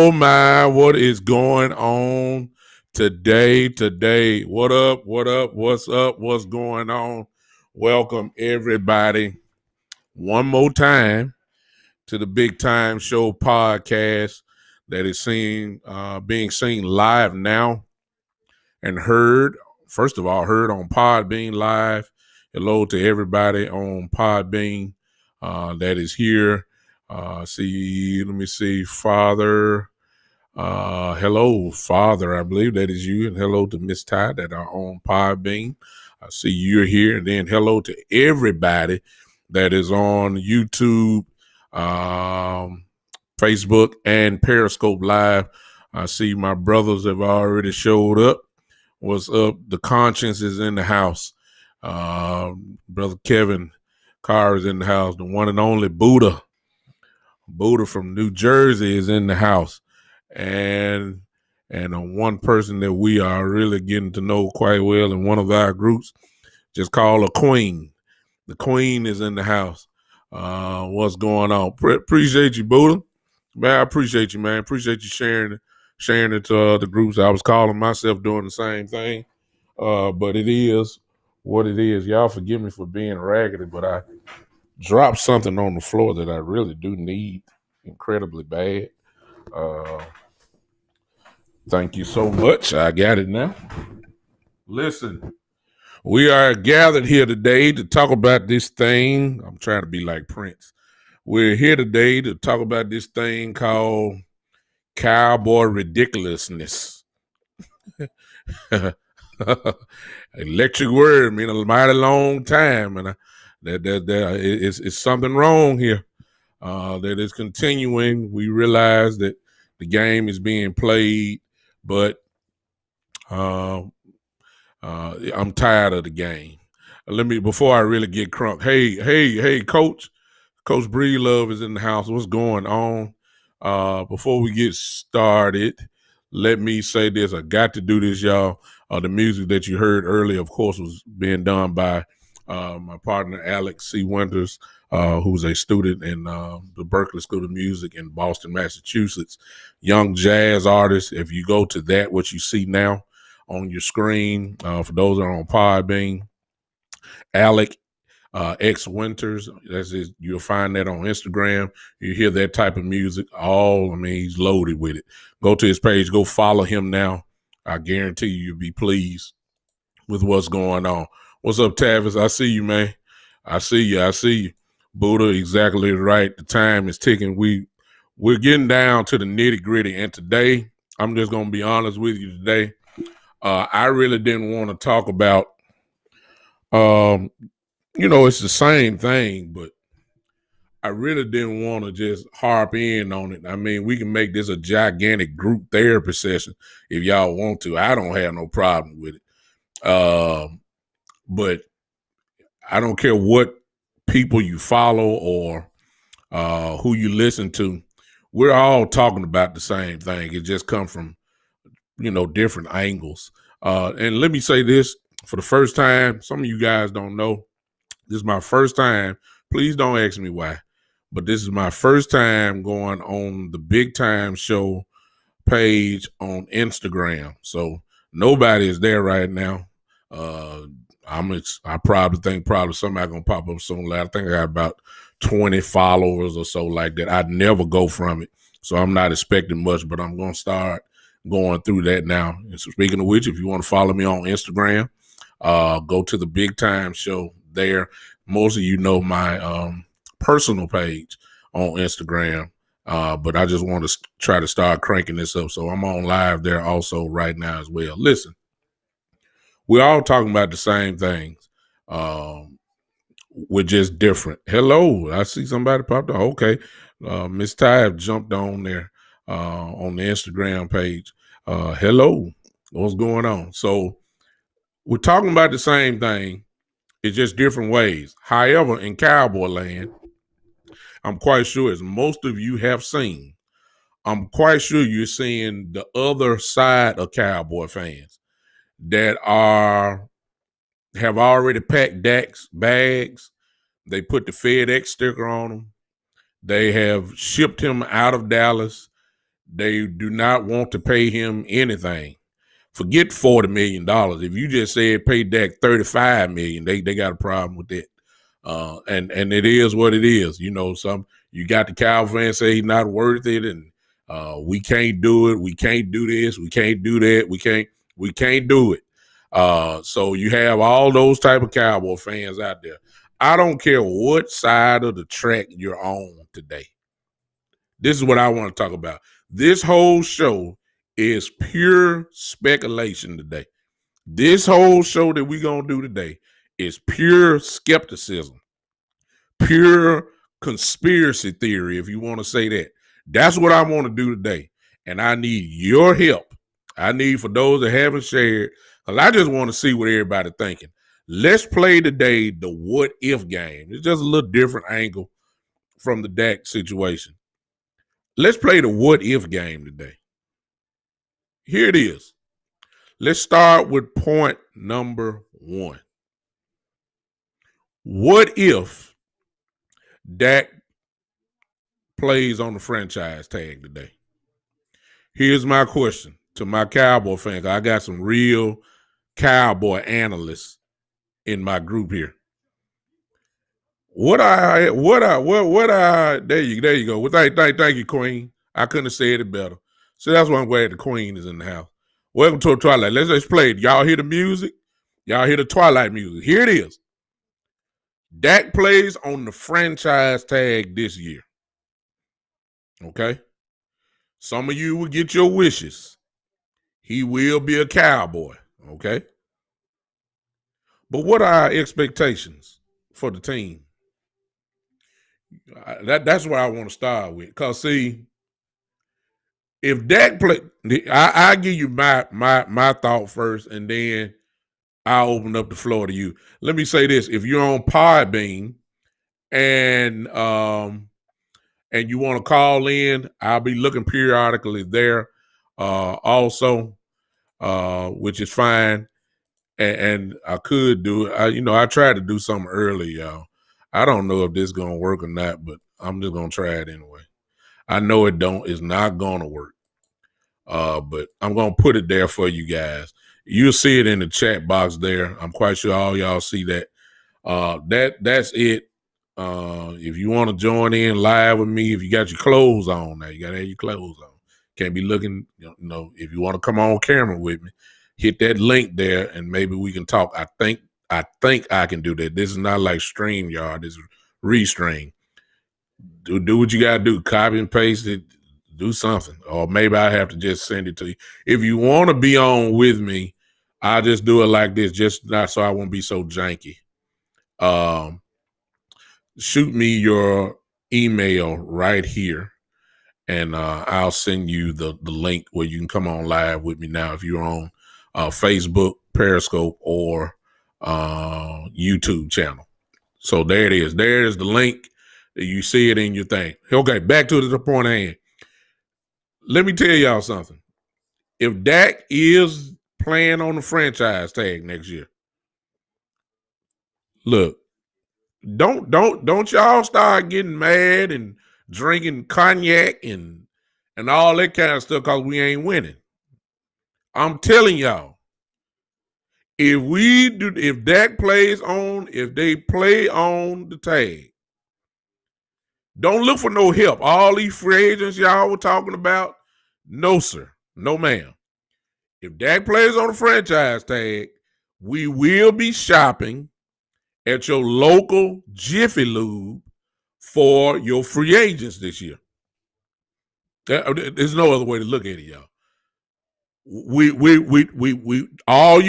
Oh my, what is going on today? What up? What's up? What's going on? Welcome everybody one more time to the Big Time Show podcast that is being seen live now and heard. First of all, heard on Podbean Live. Hello to everybody on Podbean that is here. Let me see, Father. Hello, Father. I believe that is you, and hello to Miss Ty that are on Podbean. I see you're here, and then hello to everybody that is on YouTube, Facebook, and Periscope Live. I see my brothers have already showed up. What's up? The conscience is in the house. Brother Kevin Carr is in the house. The one and only Buddha from New Jersey is in the house. And one person that we are really getting to know quite well in one of our groups, just called a queen. The queen is in the house. What's going on? Appreciate you, Buddha. Man, I appreciate you, man. Appreciate you sharing it to the groups. I was calling myself doing the same thing. But it is what it is. Y'all forgive me for being raggedy, but I dropped something on the floor that I really do need incredibly bad. Thank you so much. I got it now. Listen, we are gathered here today to talk about this thing. I'm trying to be like Prince. We're here today to talk about this thing called cowboy ridiculousness. Electric word mean a mighty long time, and it's something wrong here. That is continuing. We realize that the game is being played, but I'm tired of the game. Before I really get crunk. Hey, Coach Breedlove is in the house. What's going on? Before we get started, let me say this. I got to do this, y'all. The music that you heard earlier, of course, was being done by my partner, Alex C. Winters, who's a student in the Berklee School of Music in Boston, Massachusetts. Young jazz artist. If you go to that, what you see now on your screen, for those that are on Podbean, Alec X Winters. You'll find that on Instagram. You hear that type of music. He's loaded with it. Go to his page. Go follow him now. I guarantee you'll be pleased with what's going on. What's up, Tavis? I see you, man. I see you. Buddha, exactly right. The time is ticking. We're getting down to the nitty gritty. And today, I'm just going to be honest with you today. I really didn't want to talk about, it's the same thing, but I really didn't want to just harp in on it. I mean, we can make this a gigantic group therapy session if y'all want to. I don't have no problem with it. But I don't care what people you follow or who you listen to. We're all talking about the same thing. It just comes from, different angles. And let me say this for the first time. Some of you guys don't know. This is my first time. Please don't ask me why. But this is my first time going on the Big Time Show page on Instagram. So nobody is there right now. I probably think somebody gonna pop up soon. I think I got about 20 followers or so like that. I'd never go from it. So I'm not expecting much, but I'm gonna start going through that now. And so speaking of which, if you want to follow me on Instagram, go to the Big Time Show there. Most of you know my personal page on Instagram, but I just want to try to start cranking this up. So I'm on live there also right now as well. Listen, we're all talking about the same things. We're just different. Hello, I see somebody popped up. Okay, Miss Ty jumped on there on the Instagram page. Hello, what's going on? So we're talking about the same thing. It's just different ways. However, in cowboy land, I'm quite sure, as most of you have seen, I'm quite sure you're seeing the other side of cowboy fans that have already packed Dak's bags. They put the FedEx sticker on them. They have shipped him out of Dallas. They do not want to pay him anything. Forget $40 million. If you just said pay Dak $35 million, they got a problem with that. And it is what it is. You know, you got the Cowboys fans say he's not worth it, and we can't do it. We can't do this. We can't do that. We can't do it. So you have all those type of Cowboy fans out there. I don't care what side of the track you're on today. This is what I want to talk about. This whole show is pure speculation today. This whole show that we're going to do today is pure skepticism, pure conspiracy theory, if you want to say that. That's what I want to do today. And I need your help. I need, for those that haven't shared, because I just want to see what everybody's thinking. Let's play today the what if game. It's just a little different angle from the Dak situation. Let's play the what if game today. Here it is. Let's start with point number 1. What if Dak plays on the franchise tag today? Here's my question to my Cowboy fan. I got some real Cowboy analysts in my group here. There you go. Well, thank you, Queen. I couldn't have said it better. So that's why I'm glad the Queen is in the house. Welcome to Twilight. Let's play it. Y'all hear the music? Y'all hear the Twilight music? Here it is. Dak plays on the franchise tag this year. Okay? Some of you will get your wishes. He will be a Cowboy. Okay? But what are our expectations for the team? That's where I want to start with. Because, see, if Dak play, I give you my thought first, and then I'll open up the floor to you. Let me say this: if you're on Podbean and you want to call in, I'll be looking periodically there, also, which is fine. And I could do it. I tried to do something early, y'all. I don't know if this is gonna work or not, but I'm just gonna try it anyway. I know it's not gonna work. But I'm gonna put it there for you guys. You'll see it in the chat box there. I'm quite sure all y'all see that. That's it. If you want to join in live with me, if you got your clothes on now, you gotta have your clothes on. Can't be looking, if you want to come on camera with me, hit that link there and maybe we can talk. I think I can do that. This is not like StreamYard, this is Restream. Do what you gotta do. Copy and paste it, do something. Or maybe I have to just send it to you. If you want to be on with me, I'll just do it like this, just not so I won't be so janky. Shoot me your email right here, and I'll send you the link where you can come on live with me now if you're on Facebook, Periscope, or YouTube channel. So there it is. There's the link. You see it in your thing. Okay, back to the point at hand. Let me tell y'all something. If Dak is playing on the franchise tag next year, look, don't y'all start getting mad and drinking cognac and all that kind of stuff because we ain't winning. I'm telling y'all, if Dak plays on, if they play on the tag, don't look for no help. All these free agents y'all were talking about, no sir, no ma'am. If Dak plays on the franchise tag, we will be shopping at your local Jiffy Lube for your free agents this year. There's no other way to look at it, y'all. We all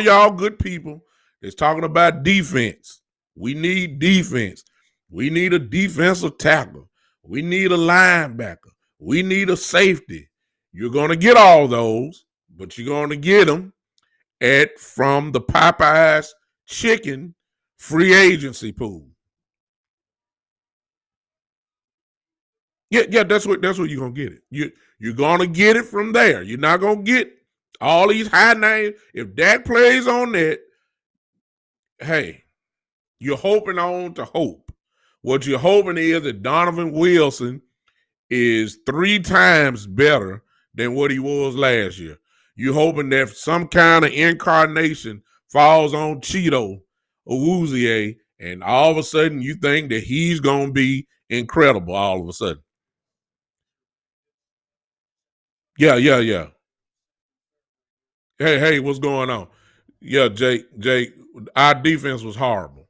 y'all good people that's talking about defense. We need defense. We need a defensive tackle. We need a linebacker. We need a safety. You're going to get all those, but you're going to get them from the Popeyes Chicken free agency pool. Yeah, that's what you're gonna get it. You're gonna get it from there. You're not gonna get all these high names. If Dak plays on that, hey, you're hoping on to hope. What you're hoping is that Donovan Wilson is 3 times better than what he was last year. You hoping that some kind of incarnation falls on Cheeto or Woozier, and all of a sudden you think that he's going to be incredible all of a sudden. Yeah. Hey, what's going on? Yeah, Jake, our defense was horrible.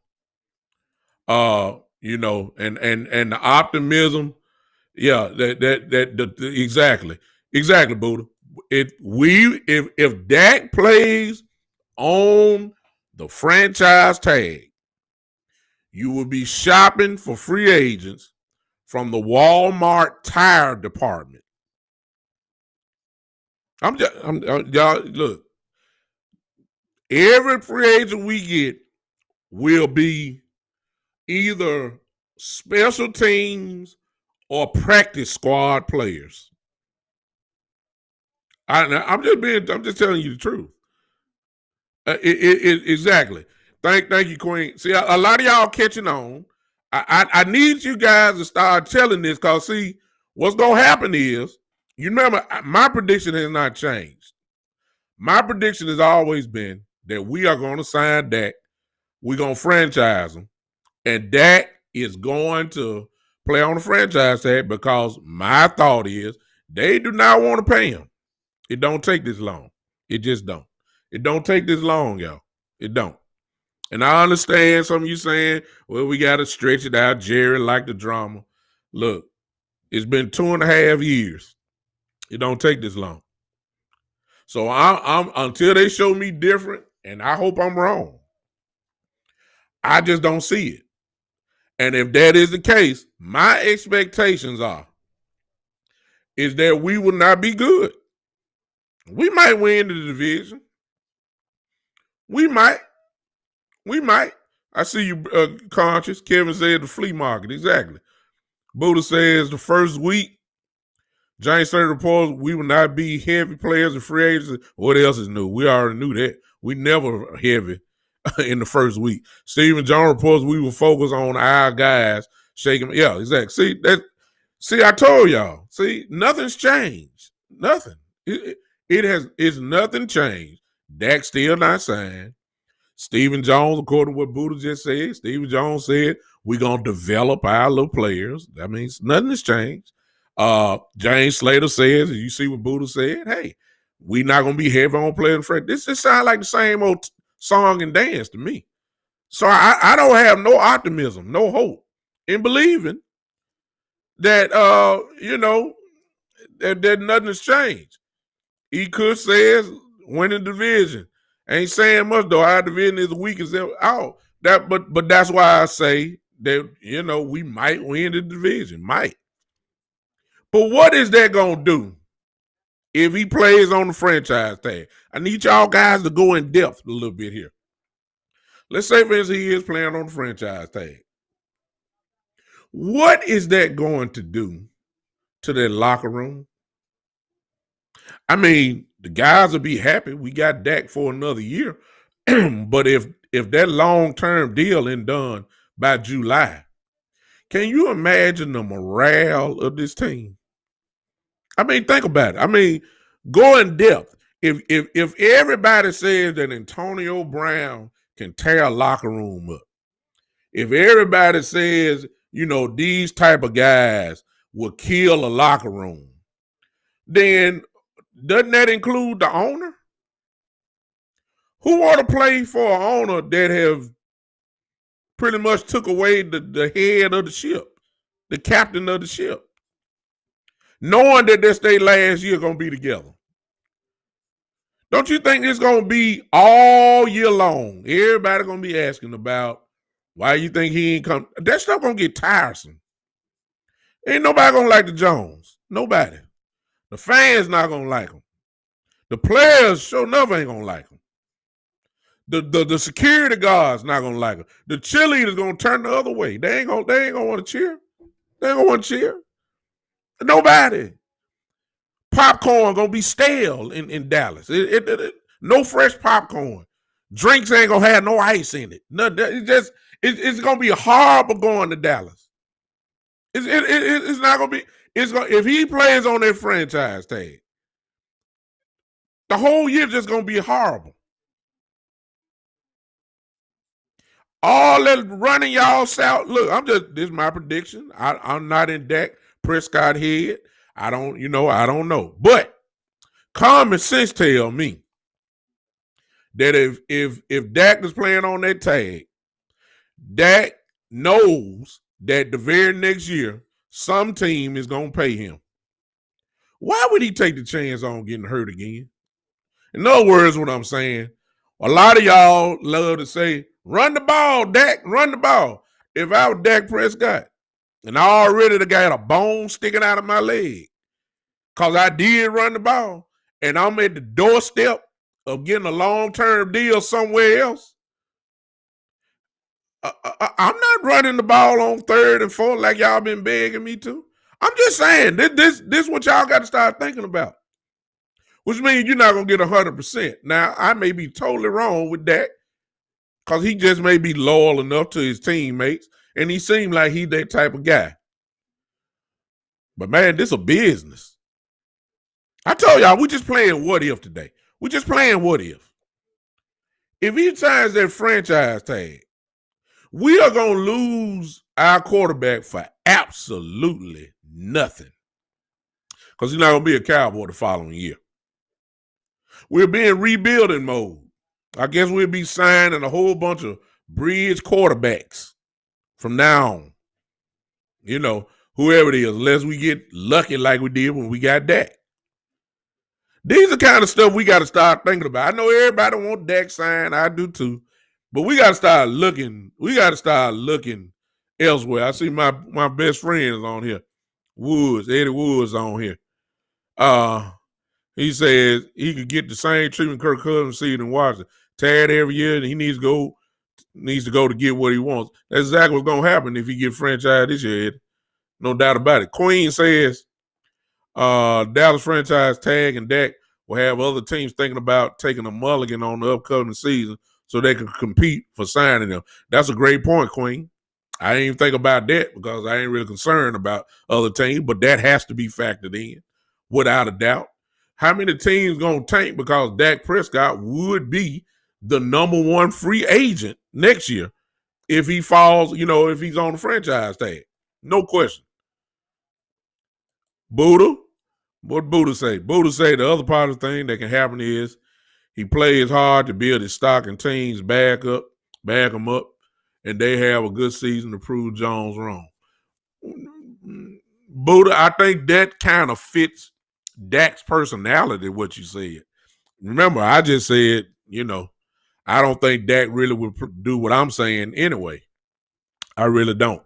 And the optimism, yeah, exactly, Buddha. If Dak plays on the franchise tag, you will be shopping for free agents from the Walmart tire department. Y'all look. Every free agent we get will be either special teams or practice squad players. I'm just telling you the truth. Exactly. Thank you, Queen. See, a lot of y'all catching on. I need you guys to start telling this, because see, what's gonna happen is, you remember, my prediction has not changed. My prediction has always been that we are going to sign Dak. We're going to franchise him. And Dak is going to play on the franchise tag, because my thought is they do not want to pay him. It don't take this long. It just don't. It don't take this long, y'all. It don't. And I understand some of you saying, well, we got to stretch it out. Jerry like the drama. Look, it's been 2.5 years. It don't take this long. So I'm until they show me different, and I hope I'm wrong, I just don't see it. And if that is the case, my expectations is that we will not be good. We might win the division. We might. I see you, conscious. Kevin said the flea market. Exactly. Buddha says the first week, James Sturdy reports we will not be heavy players and free agents. What else is new? We already knew that. We never heavy in the first week. Stephen Jones reports we will focus on our guys shaking. Yeah, exactly. See, I told y'all. See, nothing's changed. Nothing. It's nothing changed. Dak still not signed. Stephen Jones, according to what Buddha just said, Stephen Jones said we're gonna develop our little players. That means nothing has changed. James Slater says, you see what Buddha said, hey, we're not gonna be heavy on playing friend. This just sounds like the same old song and dance to me. So I don't have no optimism, no hope in believing that that nothing has changed. Kush says winning division. Ain't saying much though. Our division is the weakest out. But that's why I say that we might win the division. Might. But what is that gonna do if he plays on the franchise tag? I need y'all guys to go in depth a little bit here. Let's say, for instance, he is playing on the franchise tag. What is that going to do to their locker room? I mean, the guys will be happy. We got Dak for another year. But if that long-term deal isn't done by July, can you imagine the morale of this team? I mean, think about it. I mean, go in depth. If everybody says that Antonio Brown can tear a locker room up, if everybody says, these type of guys will kill a locker room, then doesn't that include the owner? Who want to play for an owner that have pretty much took away the head of the ship, the captain of the ship, knowing that this day last year going to be together? Don't you think it's going to be all year long? Everybody going to be asking about why you think he ain't come. That stuff going to get tiresome. Ain't nobody going to like the Jones. Nobody. The fans not going to like him. The players sure enough ain't going to like him. The security guards not gonna like him. The cheerleaders gonna turn the other way. They ain't gonna want to cheer. They ain't gonna want to cheer. Nobody. Popcorn gonna be stale in Dallas. No fresh popcorn. Drinks ain't gonna have no ice in it. It's gonna be horrible going to Dallas. It's not gonna be. if he plays on that franchise tag, the whole year just gonna be horrible. All that running y'all south. Look, this is my prediction. I'm not in Dak Prescott head. I don't know. But common sense tell me that if Dak is playing on that tag, Dak knows that the very next year some team is gonna pay him. Why would he take the chance on getting hurt again? In other words, what I'm saying, a lot of y'all love to say, run the ball, Dak, run the ball. If I was Dak Prescott and I already got a bone sticking out of my leg because I did run the ball and I'm at the doorstep of getting a long-term deal somewhere else, I'm not running the ball on 3rd and 4th like y'all been begging me to. I'm just saying, this is what y'all got to start thinking about. Which means you're not going to get 100%. Now, I may be totally wrong with that because he just may be loyal enough to his teammates, and he seemed like he that type of guy. But, man, this is a business. I told y'all, we just playing what if today. We just playing what if. If he signs that franchise tag, we are going to lose our quarterback for absolutely nothing because he's not going to be a Cowboy the following year. We'll be in rebuilding mode. I guess we'll be signing a whole bunch of bridge quarterbacks from now on. You know, whoever it is, unless we get lucky like we did when we got Dak. These are kind of stuff we got to start thinking about. I know everybody wants Dak signed. I do too. But we got to start looking. We got to start looking elsewhere. I see my best friends on here. Eddie Woods on here. He says he could get the same treatment Kirk Cousins received in Washington. Tad every year, and he needs to go to get what he wants. That's exactly what's going to happen if he get franchised this year, Eddie. No doubt about it. Queen says Dallas franchise tag and Dak will have other teams thinking about taking a mulligan on the upcoming season so they can compete for signing them. That's a great point, Queen. I didn't even think about that because I ain't really concerned about other teams, but that has to be factored in without a doubt. How many teams going to tank because Dak Prescott would be the number one free agent next year if he falls, if he's on the franchise tag? No question. Buddha, what Buddha say? Buddha say the other part of the thing that can happen is he plays hard to build his stock and teams back him up, and they have a good season to prove Jones wrong. Buddha, I think that kind of fits Dak's personality, what you said. Remember, I just said, I don't think Dak really would do what I'm saying anyway. I really don't.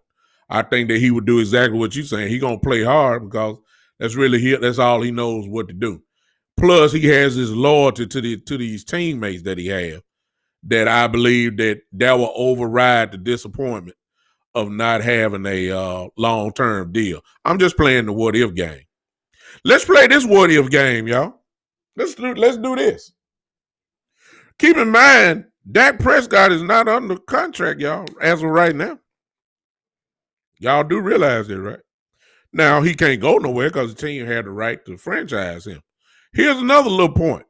I think that he would do exactly what you're saying. He's going to play hard because that's all he knows what to do. Plus, he has his loyalty to these teammates that he has that I believe that will override the disappointment of not having a long-term deal. I'm just playing the what-if game. Let's play this what-if game, y'all. Let's do this. Keep in mind, Dak Prescott is not under contract, y'all, as of right now. Y'all do realize that, right? Now, he can't go nowhere because the team had the right to franchise him. Here's another little point.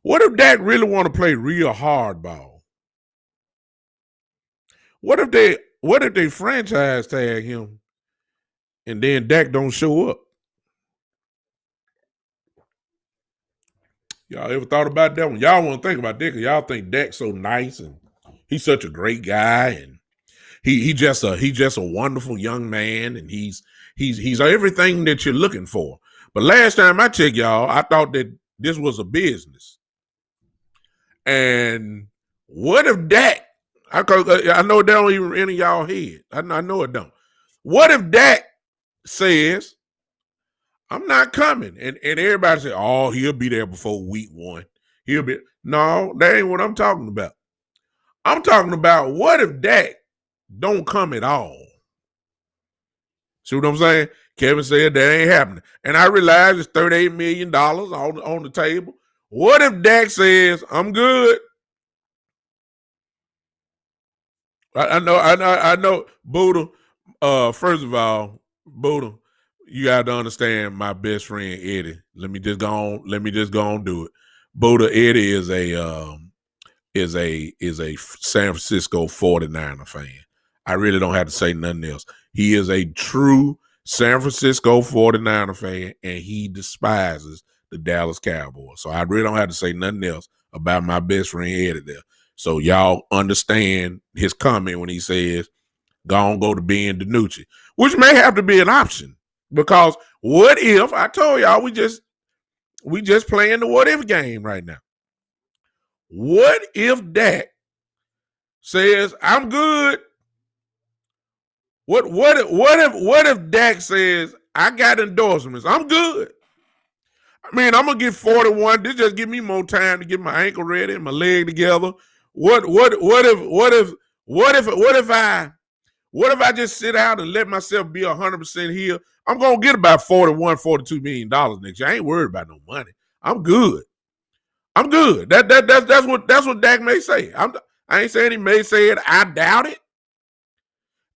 What if Dak really want to play real hardball? What if they franchise tag him and then Dak don't show up? Y'all ever thought about that one? Y'all want to think about that because y'all think Dak's so nice and he's such a great guy and he's just a wonderful young man and he's everything that you're looking for. But last time I checked, y'all, I thought that this was a business. And what if Dak? I know it don't even enter y'all head. I know it don't. What if Dak says, I'm not coming. And everybody say, oh, he'll be there before week 1. No, that ain't what I'm talking about. I'm talking about what if Dak don't come at all? See what I'm saying? Kevin said that ain't happening. And I realize it's $38 million on the table. What if Dak says, I'm good? I know, Buddha. First of all, Buddha, you got to understand my best friend Eddie. Let me just go on do it. Buddha Eddie is a San Francisco 49er fan. I really don't have to say nothing else. He is a true San Francisco 49er fan, and he despises the Dallas Cowboys. So I really don't have to say nothing else about my best friend Eddie there. So y'all understand his comment when he says, go to Ben DiNucci, which may have to be an option. Because what if, I told y'all, we just playing the what if game right now. What if Dak says, I'm good? What if Dak says, I got endorsements, I'm good? I mean, I'm gonna get 41. This just give me more time to get my ankle ready and my leg together. What if I just sit out and let myself be 100% here? I'm gonna get about $41, $42 million next year. I ain't worried about no money. I'm good. That's what Dak may say. I ain't saying he may say it. I doubt it.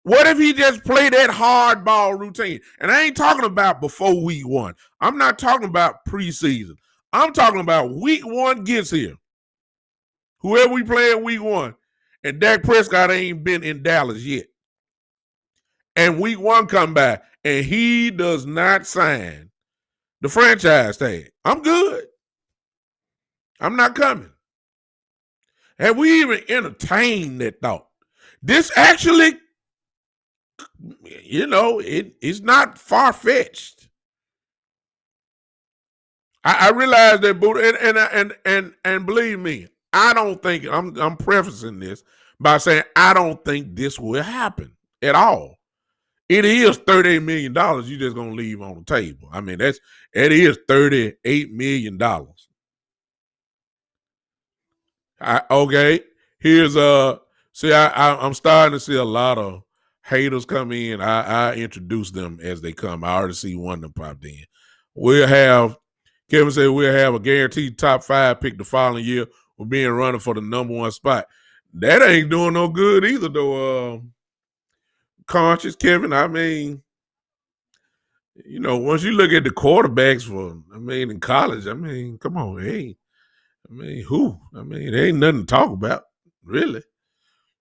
What if he just played that hardball routine? And I ain't talking about before week 1. I'm not talking about preseason. I'm talking about week 1 gets here. Whoever we play in week 1, and Dak Prescott ain't been in Dallas yet. And week 1 come by, and he does not sign the franchise tag. I'm good. I'm not coming. Have we even entertained that thought? This actually, it's not far-fetched. I realize that, and believe me, I don't think, I'm prefacing this by saying I don't think this will happen at all. It is $38 million you just gonna leave on the table. I mean, it is $38 million. Okay, here's I'm starting to see a lot of haters come in. I introduce them as they come. I already see one of them popped in. Kevin said we'll have a guaranteed top 5 pick the following year. We're being running for the number 1 spot. That ain't doing no good either, though. Conscious, Kevin. I mean, once you look at the quarterbacks in college, come on, who? There ain't nothing to talk about, really.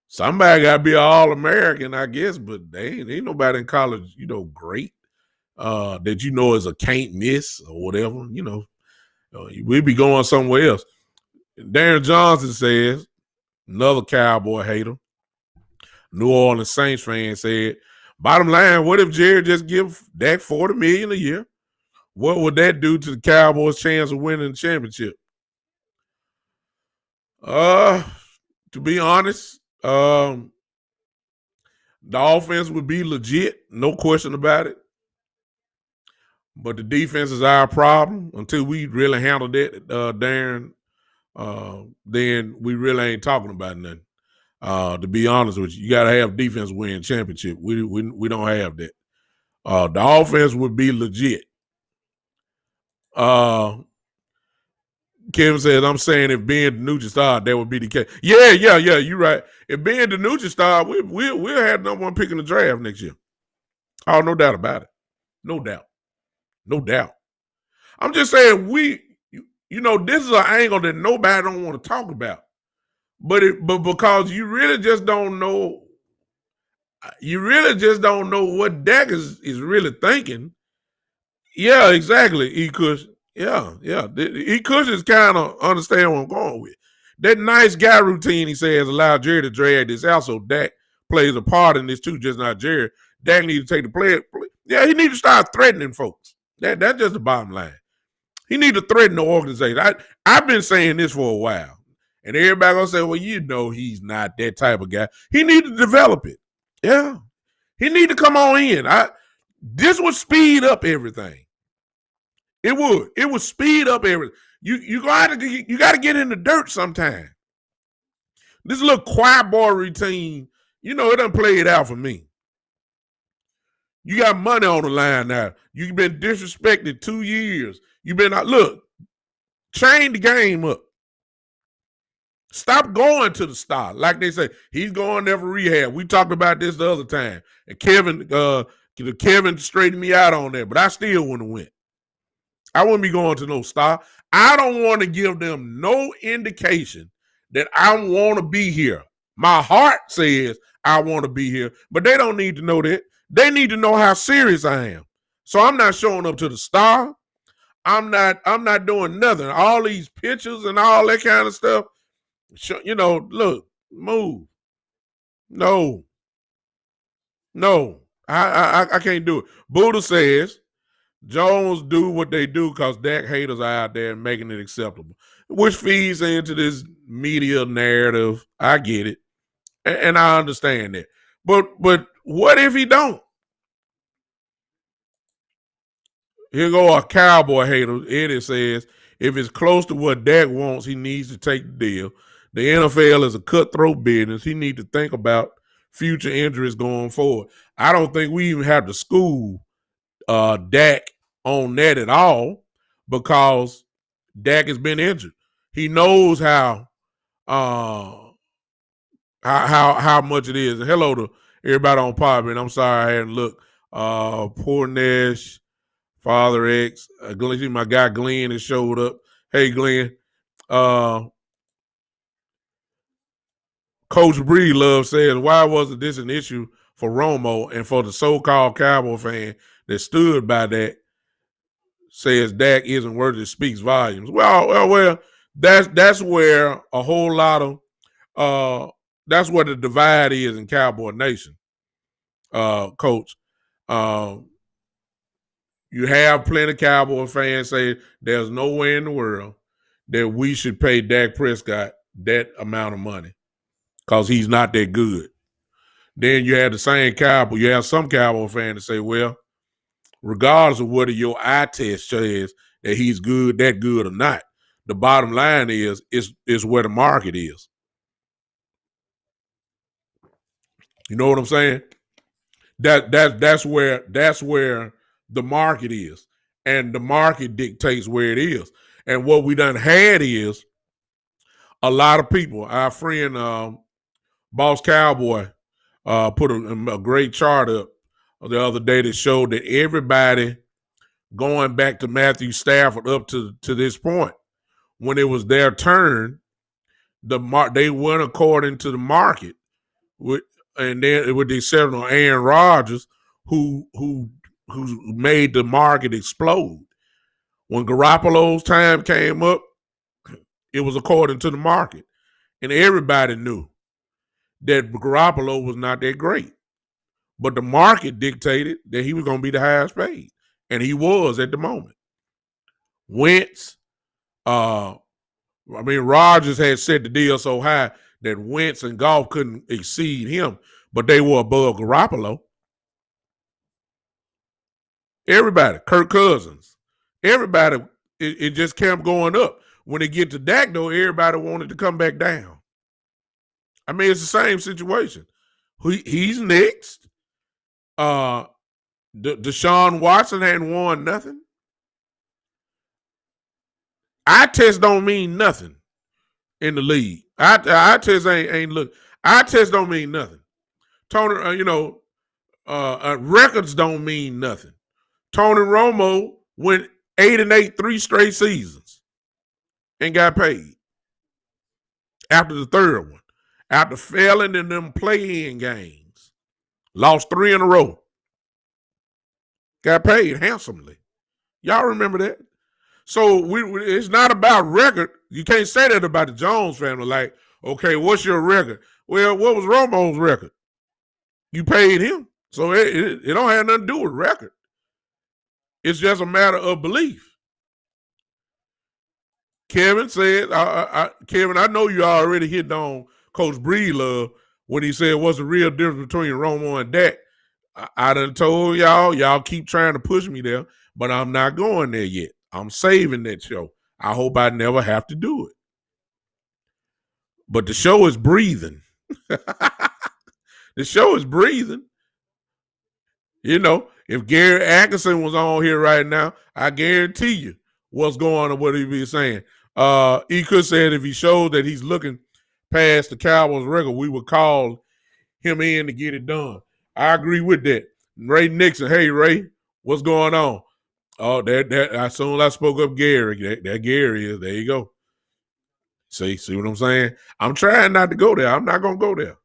Somebody got to be an All-American, I guess, but they ain't nobody in college, great, that is a can't miss or whatever, we'd be going somewhere else. Darren Johnson says, another Cowboy hater, New Orleans Saints fan said, bottom line, what if Jerry just give Dak $40 million a year? What would that do to the Cowboys' chance of winning the championship? To be honest, the offense would be legit, no question about it. But the defense is our problem. Until we really handle that, Darren, then we really ain't talking about nothing. To be honest with you, you got to have defense win championship. We don't have that. The offense would be legit. Kevin says, I'm saying if Ben DiNucci started, that would be the case. Yeah, you're right. If Ben DiNucci started, we'll have number 1 pick in the draft next year. Oh, no doubt about it. No doubt. I'm just saying this is an angle that nobody don't want to talk about. But because you really just don't know what Dak is really thinking. Yeah, exactly. E-Cush. Yeah. E-Cush is kind of understand what I'm going with. That nice guy routine, he says, allowed Jerry to drag this out, so Dak plays a part in this too, just not Jerry. Dak need to take the play. Yeah, he need to start threatening folks. That's just the bottom line. He need to threaten the organization. I've been saying this for a while. And everybody gonna say, well, he's not that type of guy. He need to develop it. Yeah. He need to come on in. This would speed up everything. It would. It would speed up everything. You got to get in the dirt sometime. This little choir boy routine, it doesn't play it out for me. You got money on the line now. You've been disrespected 2 years. You've been chain the game up. Stop going to the star. Like they say, he's going there for rehab. We talked about this the other time. And Kevin Kevin straightened me out on that, but I still wouldn't have went. I wouldn't be going to no Star. I don't want to give them no indication that I want to be here. My heart says I want to be here, but they don't need to know that. They need to know how serious I am. So I'm not showing up to the Star. I'm not doing nothing. All these pictures and all that kind of stuff. Look, move. No. I can't do it. Buddha says Jones do what they do because Dak haters are out there making it acceptable, which feeds into this media narrative. I get it, and I understand that. But what if he don't? Here go a Cowboy hater. Eddie says if it's close to what Dak wants, he needs to take the deal. The NFL is a cutthroat business. He needs to think about future injuries going forward. I don't think we even have to school Dak on that at all because Dak has been injured. He knows how much it is. And hello to everybody on Podbean. I'm sorry I hadn't looked. Poor Nash, Father X, my guy Glenn has showed up. Hey Glenn. Coach Bree Love says, why wasn't this an issue for Romo and for the so-called Cowboy fan that stood by that says Dak isn't worthy, speaks volumes? Well, that's where a whole lot of that's where the divide is in Cowboy Nation, Coach. You have plenty of Cowboy fans say there's no way in the world that we should pay Dak Prescott that amount of money because he's not that good. Then you have the same Cowboy. You have some Cowboy fans that say, well, regardless of whether your eye test says that he's good, that good or not, the bottom line is where the market is. You know what I'm saying? That's where the market is, and the market dictates where it is. And what we done had is a lot of people. Our friend Boss Cowboy put a great chart up the other day that showed that everybody going back to Matthew Stafford up to this point, when it was their turn, they went according to the market, and then with the exception of Aaron Rodgers, who made the market explode. When Garoppolo's time came up, it was according to the market, and everybody knew that Garoppolo was not that great. But the market dictated that he was going to be the highest paid, and he was at the moment. Wentz, Rodgers had set the deal so high that Wentz and Goff couldn't exceed him, but they were above Garoppolo. Everybody, Kirk Cousins, everybody, it just kept going up. When it get to Dak, though, everybody wanted to come back down. I mean, it's the same situation. He's next. Deshaun Watson hadn't won nothing. Eye test don't mean nothing in the league. Eye test ain't look. Eye test don't mean nothing. Tony, records don't mean nothing. Tony Romo went 8-8 3 straight seasons and got paid after the third one. After failing in them play-in games, lost 3 in a row, got paid handsomely. Y'all remember that? So it's not about record. You can't say that about the Jones family. Like, okay, what's your record? Well, what was Romo's record? You paid him. So it don't have nothing to do with record. It's just a matter of belief. Kevin said, Kevin, I know you already hit on Coach Breedlove when he said, what's the real difference between Romo and Dak? I done told y'all keep trying to push me there, but I'm not going there yet. I'm saving that show. I hope I never have to do it. But the show is breathing. The show is breathing. You know, if Gary Atkinson was on here right now, I guarantee you what's going on, what he'd be saying. He could say if he showed that he's looking past the Cowboys record, we would call him in to get it done. I agree with that. Ray Nixon. Hey, Ray, what's going on? Oh, that as soon as I spoke up Gary, that Gary is. There you go. See what I'm saying? I'm trying not to go there. I'm not gonna go there.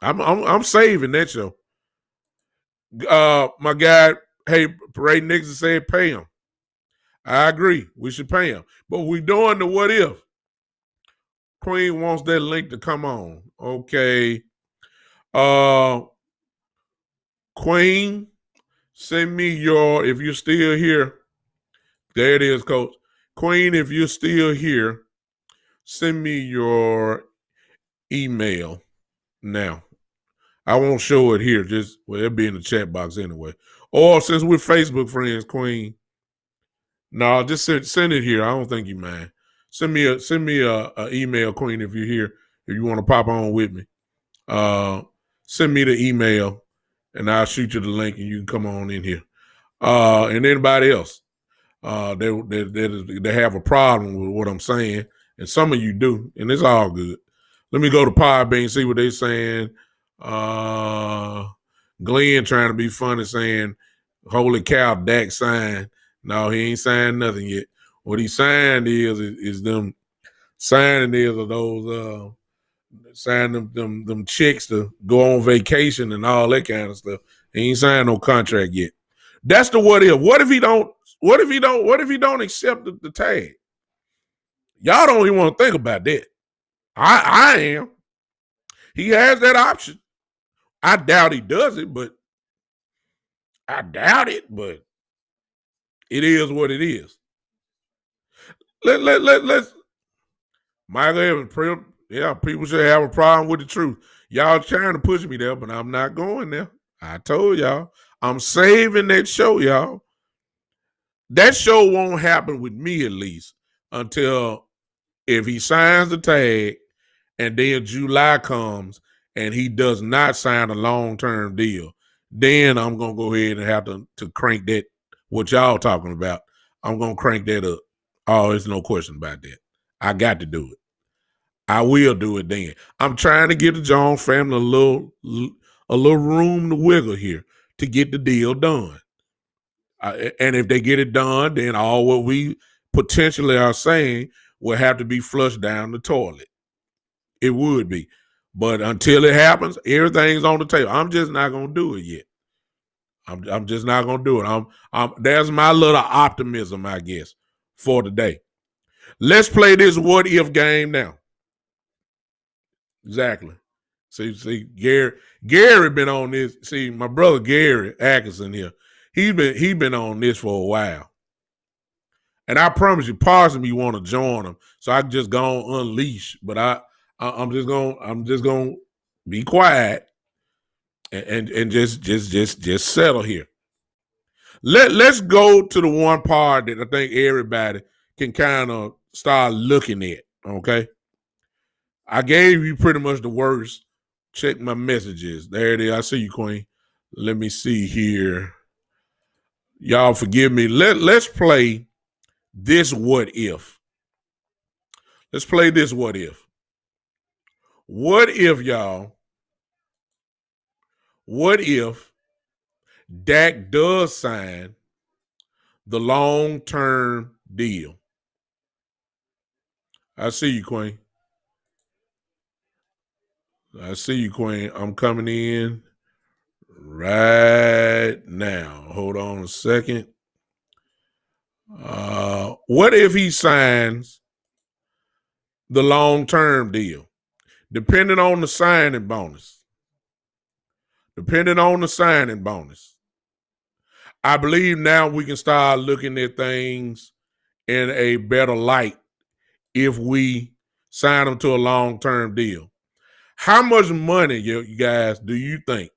I'm saving that show. My guy, hey, Ray Nixon said pay him. I agree. We should pay him. But we doing the what if. Queen wants that link to come on. Okay. Queen, send me if you're still here. There it is, Coach. Queen, if you're still here, send me your email now. I won't show it here. It'll be in the chat box anyway. Or since we're Facebook friends, Queen, no, just send it here. I don't think you mind. Send me a email, Queen, if you're here. If you want to pop on with me, send me the email, and I'll shoot you the link, and you can come on in here. And anybody else, they have a problem with what I'm saying, and some of you do, and it's all good. Let me go to Podbean, see what they're saying. Glenn trying to be funny, saying, "Holy cow, Dak signed." No, he ain't signed nothing yet. What he signed is them signing of those signing them chicks to go on vacation and all that kind of stuff. He ain't signed no contract yet. That's the what if. What if he don't? What if he don't accept the tag? Y'all don't even want to think about that. I am. He has that option. I doubt he does it, but it is what it is. Let's Michael Evans, yeah, people should have a problem with the truth. Y'all trying to push me there, but I'm not going there. I told y'all. I'm saving that show, y'all. That show won't happen with me, at least, until if he signs the tag and then July comes and he does not sign a long-term deal, then I'm going to go ahead and have to crank that, what y'all talking about. I'm going to crank that up. Oh, there's no question about that. I got to do it. I will do it then. I'm trying to give the Jones family a little room to wiggle here to get the deal done. And if they get it done, then all what we potentially are saying will have to be flushed down the toilet. It would be. But until it happens, everything's on the table. I'm just not going to do it yet. I'm just not going to do it. There's my little optimism, I guess, for today. Let's play this what if game now. Exactly. See, Gary been on this. See, my brother Gary Atkinson here. He been on this for a while. And I promise you, parts of me want to join him, so I can just go on unleash. But I'm just gonna be quiet and just settle here. Let's go to the one part that I think everybody can kind of start looking at. Okay, I gave you pretty much the worst. Check my messages. There it is. I see you, Queen. Let me see here. Y'all forgive me. Let's play this what if. Let's play this what if. What if, y'all? What if Dak does sign the long-term deal? I see you, Queen. I see you, Queen. I'm coming in right now. Hold on a second. What if he signs the long-term deal? Depending on the signing bonus. I believe now we can start looking at things in a better light if we sign them to a long-term deal. How much money, you guys, do you think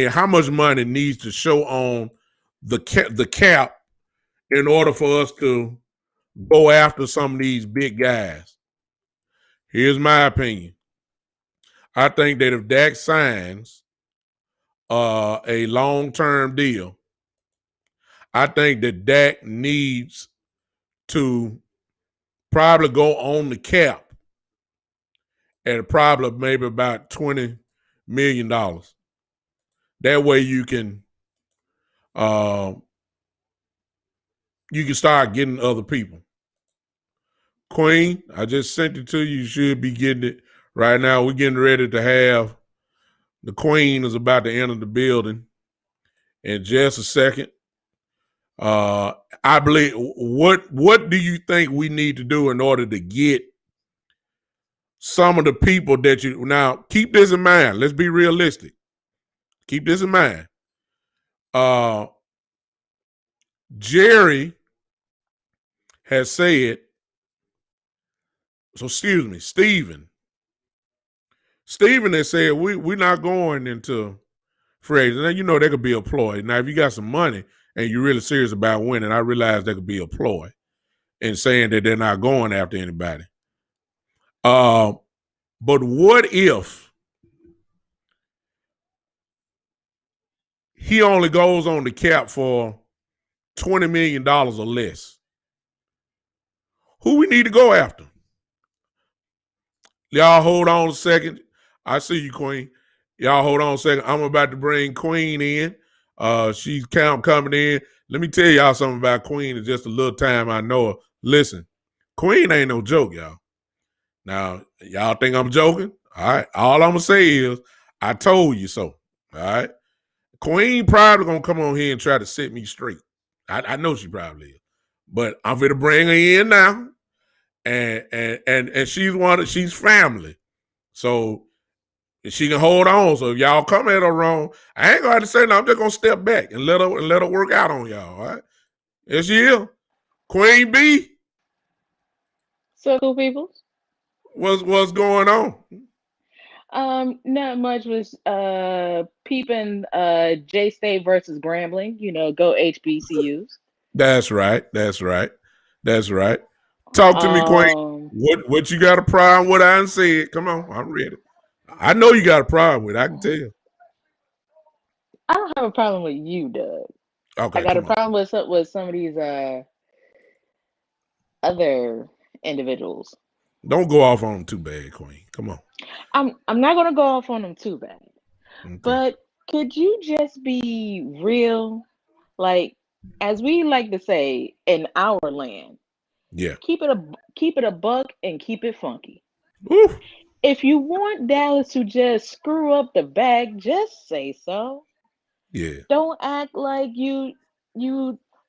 how much money needs to show on the cap in order for us to go after some of these big guys? Here's my opinion. I think that if Dak signs a long-term deal, I think that Dak needs to probably go on the cap at probably maybe about $20 million. That way you can start getting other people. Queen, I just sent it to you. You should be getting it right now. We're getting ready to have the Queen is about to enter the building in just a second. I believe what do you think we need to do in order to get some of the people that you now keep this in mind? Let's be realistic. Keep this in mind. Jerry has said, so excuse me, Steven has said we're not going into free agents. Now, you know, that could be a ploy. Now, if you got some money and you're really serious about winning, I realize that could be a ploy in saying that they're not going after anybody. But what if he only goes on the cap for $20 million or less? Who we need to go after? Y'all hold on a second. I see you, Queen. Y'all hold on a second. I'm about to bring Queen in. She's coming in. Let me tell y'all something about Queen in just a little time I know her. Listen, Queen ain't no joke, y'all. Now, y'all think I'm joking? All right. All I'm going to say is I told you so. All right. Queen probably going to come on here and try to set me straight. I know she probably is. But I'm going to bring her in now. And she's family. So she can hold on. So if y'all come at her wrong, I ain't gonna have to say no. I'm just gonna step back and let her work out on y'all. All right. Here she is. Queen B. Circle people. What's going on? Not much. Was peeping J State versus Grambling. You know, go HBCUs. That's right. That's right. That's right. Talk to me, Queen. Um, What you got a problem with? I done said. Come on, I'm ready. I know you got a problem with it. I can tell. I don't have a problem with you, Doug. I Okay, got a come on. problem with some of these other individuals. Don't go off on them too bad, Queen. Come on. I'm not gonna go off on them too bad, Okay. but could you just be real? Like, as we like to say in our land, Yeah. keep it a buck and keep it funky. Woo. If you want Dallas to just screw up the bag, just say so. Yeah. Don't act like you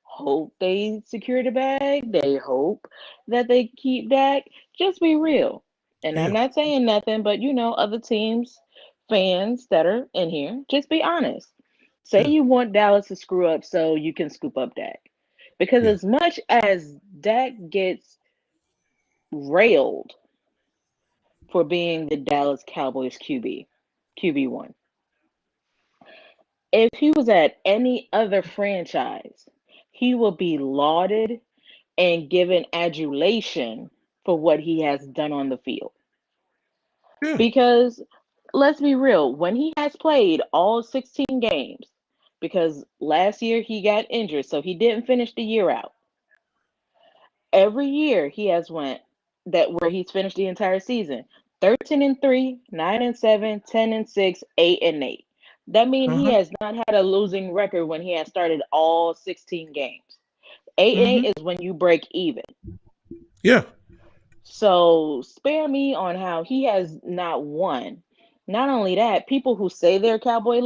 hope they secure the bag. They hope that they keep Dak. Just be real. And I'm Yeah. not saying nothing, but you know, other teams, fans that are in here, just be honest. Say Yeah. you want Dallas to screw up so you can scoop up Dak. Because Yeah. as much as Dak gets railed for being the Dallas Cowboys QB1, if he was at any other franchise, he will be lauded and given adulation for what he has done on the field. Yeah. Because let's be real, when he has played all 16 games, because last year he got injured, so he didn't finish the year out. Every year he has went that where he's finished the entire season. 13-3, 9-7, 10-6, 8-8. That means he Uh-huh. has not had a losing record when he has started all 16 games. 8-8 Mm-hmm. is when you break even. Yeah. So spare me on how he has not won. Not only that, people who say they're cowboy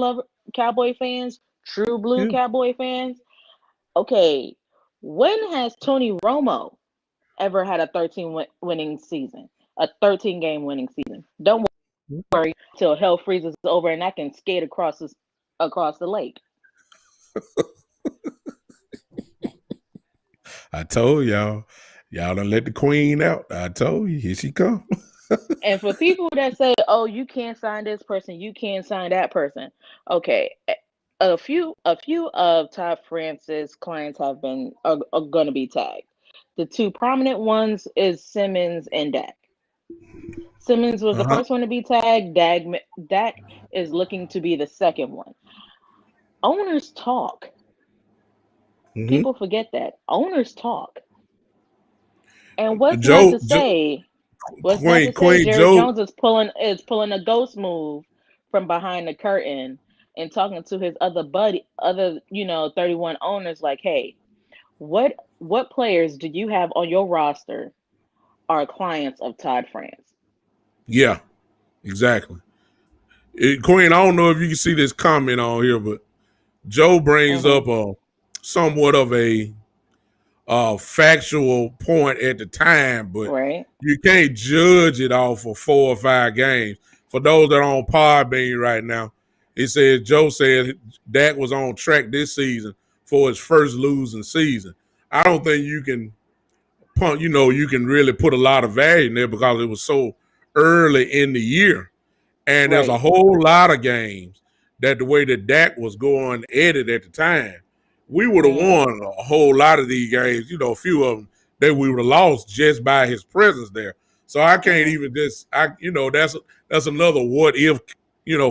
fans, true blue Yeah. cowboy fans. Okay, when has Tony Romo ever had a winning season? A 13 game winning season. Don't worry till hell freezes over and I can skate across the lake. I told y'all. Y'all done let the queen out. I told you. Here she come. And for people that say, "Oh, you can't sign this person, you can't sign that person," okay, a few of Todd Francis clients are going to be tagged. The two prominent ones is Simmons and Dak. Simmons was the Uh-huh. first one to be tagged. Dak is looking to be the second one. Owners talk. Mm-hmm. People forget that owners talk. And what's not Joe, to say? What's not to say? Queen Jerry Joe. Jones is pulling a ghost move from behind the curtain. and talking to his other 31 owners, like, hey, what players do you have on your roster are clients of Todd France? Yeah, exactly. Queen, I don't know if you can see this comment on here, but Joe brings up a somewhat of a factual point at the time, but Right. you can't judge it off of 4 or 5 games. For those that are on Podbean right now, it says Joe said Dak was on track this season for his first losing season. I don't think you can you can really put a lot of value in there because it was so early in the year. And there's a Right. whole lot of games that the way that Dak was going at it at the time, we would have won a whole lot of these games. A few of them that we would have lost just by his presence there. So I can't even that's another what if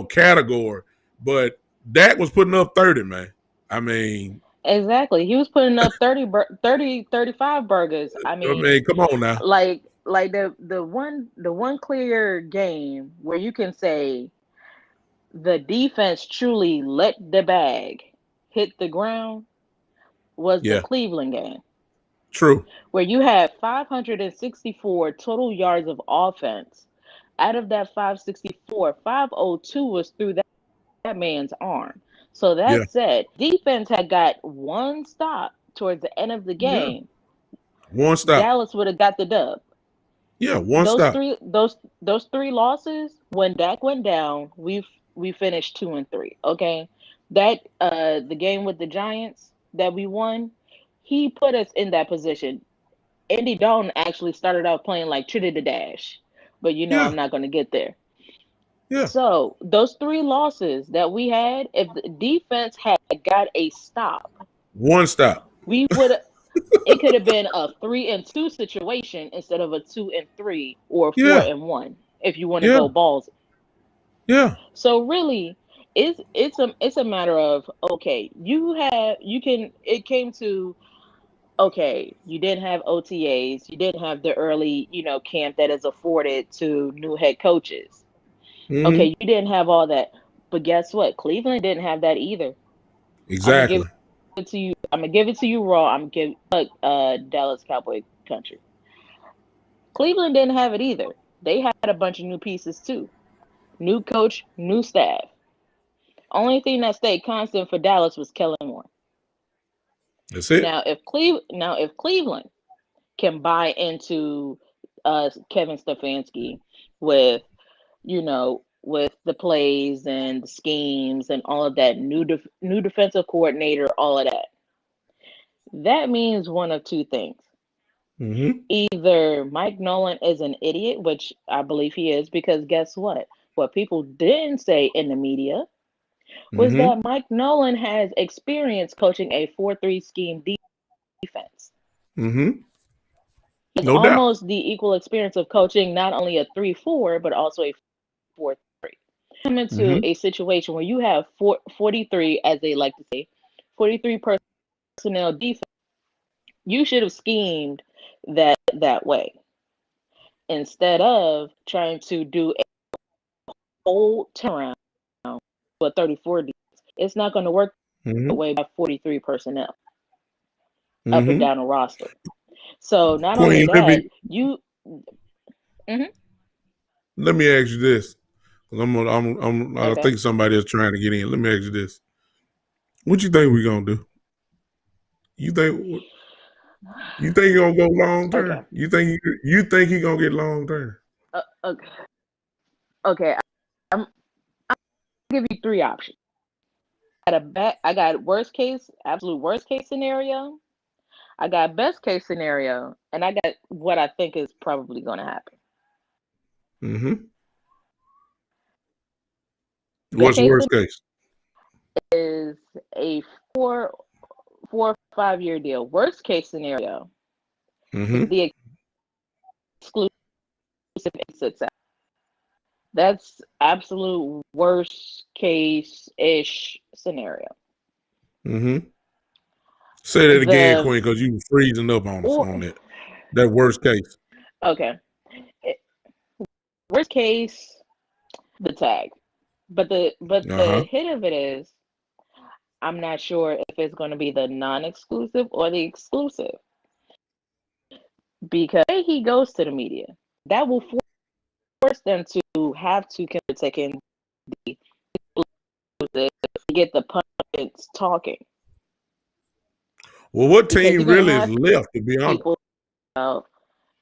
category. But Dak was putting up 30, man. I mean, Exactly. He was putting up 35 burgers. I mean, come on now. like the one clear game where you can say the defense truly let the bag hit the ground was the Yeah, Cleveland game, true. where you had 564 total yards of offense. Out of that 564, 502 was through that man's arm. So Yeah, that said, defense had got one stop towards the end of the yeah. game. One stop. Dallas would have got the dub. Yeah, one Those stop. three those three losses, when Dak went down, we finished 2-3. Okay. That the game with the Giants that we won, he put us in that position. Andy Dalton actually started out playing like Trinidad, but Yeah, I'm not going to get there. yeah. So those three losses that we had, if the defense had got a stop, One stop. we would. It could have been a 3-2 situation instead of a 2-3 or Yeah, 4-1 if you want to yeah, go balls. yeah. So really, it's a matter of, okay, it came to, okay, you didn't have OTAs, you didn't have the early camp that is afforded to new head coaches. Mm-hmm. Okay, you didn't have all that, but guess what? Cleveland didn't have that either. I'm gonna give Exactly. it to you. I'm gonna give it to you raw. I'm gonna give Dallas Cowboy country. Cleveland didn't have it either. They had a bunch of new pieces too. New coach, new staff. Only thing that stayed constant for Dallas was Kellen Moore. That's it. If Cleveland can buy into Kevin Stefanski with with the plays and the schemes and all of that, new defensive coordinator, all of that, that means one of two things. Mm-hmm. Either Mike Nolan is an idiot, which I believe he is, because guess what? What people didn't say in the media was Mm-hmm. that Mike Nolan has experience coaching a 4-3 scheme defense. Mm-hmm. It's No doubt. almost the equal experience of coaching not only a 3-4, but also a 4-3. Come into Mm-hmm. a situation where you have 43, as they like to say, 43 personnel defense. You should have schemed that way instead of trying to do a whole turnaround with 34 defense. It's not going to work Mm-hmm. that way by 43 personnel up and Mm-hmm. down a roster. So not only Queen, that, you. let me ask you this. I Okay. think somebody is trying to get in. Let me ask you this. What you think we're gonna do? You think he gonna go long Okay. term? You think he gonna get long term? Okay. Okay. I'm give you three options. I got worst case, absolute worst case scenario. I got best case scenario, and I got what I think is probably going to happen. Mm-hmm. Best What's the case worst case? is a 4 or 5 year deal. Worst case scenario is Mm-hmm. the exclusive sits out. That's absolute worst case ish scenario. Mm-hmm. Say that again, The Queen, because you were freezing up on the or phone. That worst case. Okay. Worst case, the tag. But the hit of it is, I'm not sure if it's going to be the non-exclusive or the exclusive, because if he goes to the media, that will force them to have to take in the exclusive to get the pundits talking. Well, what team really is left, to be honest? People,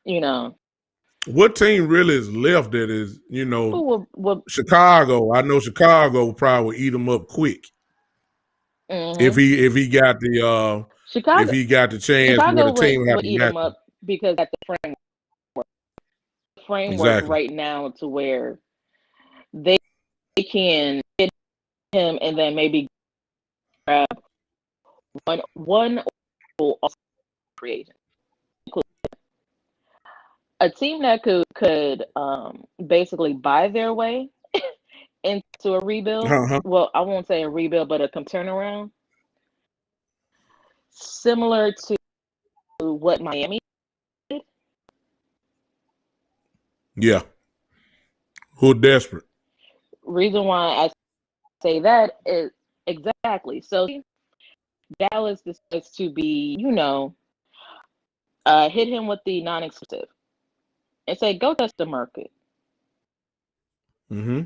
you know. What team really is left that is, Chicago? I know Chicago probably would eat them up quick. Mm-hmm. If he got the Chicago, if he got the chance, Chicago the team would eat them up because that's the framework right now to where they can get him and then maybe grab one free agent. A team that could basically buy their way into a rebuild. Well, I won't say a rebuild, but a turnaround, similar to what Miami did. Yeah. Who desperate? Reason why I say that is exactly. So Dallas decides to be, hit him with the non-exclusive and say, go test the market. Mm-hmm.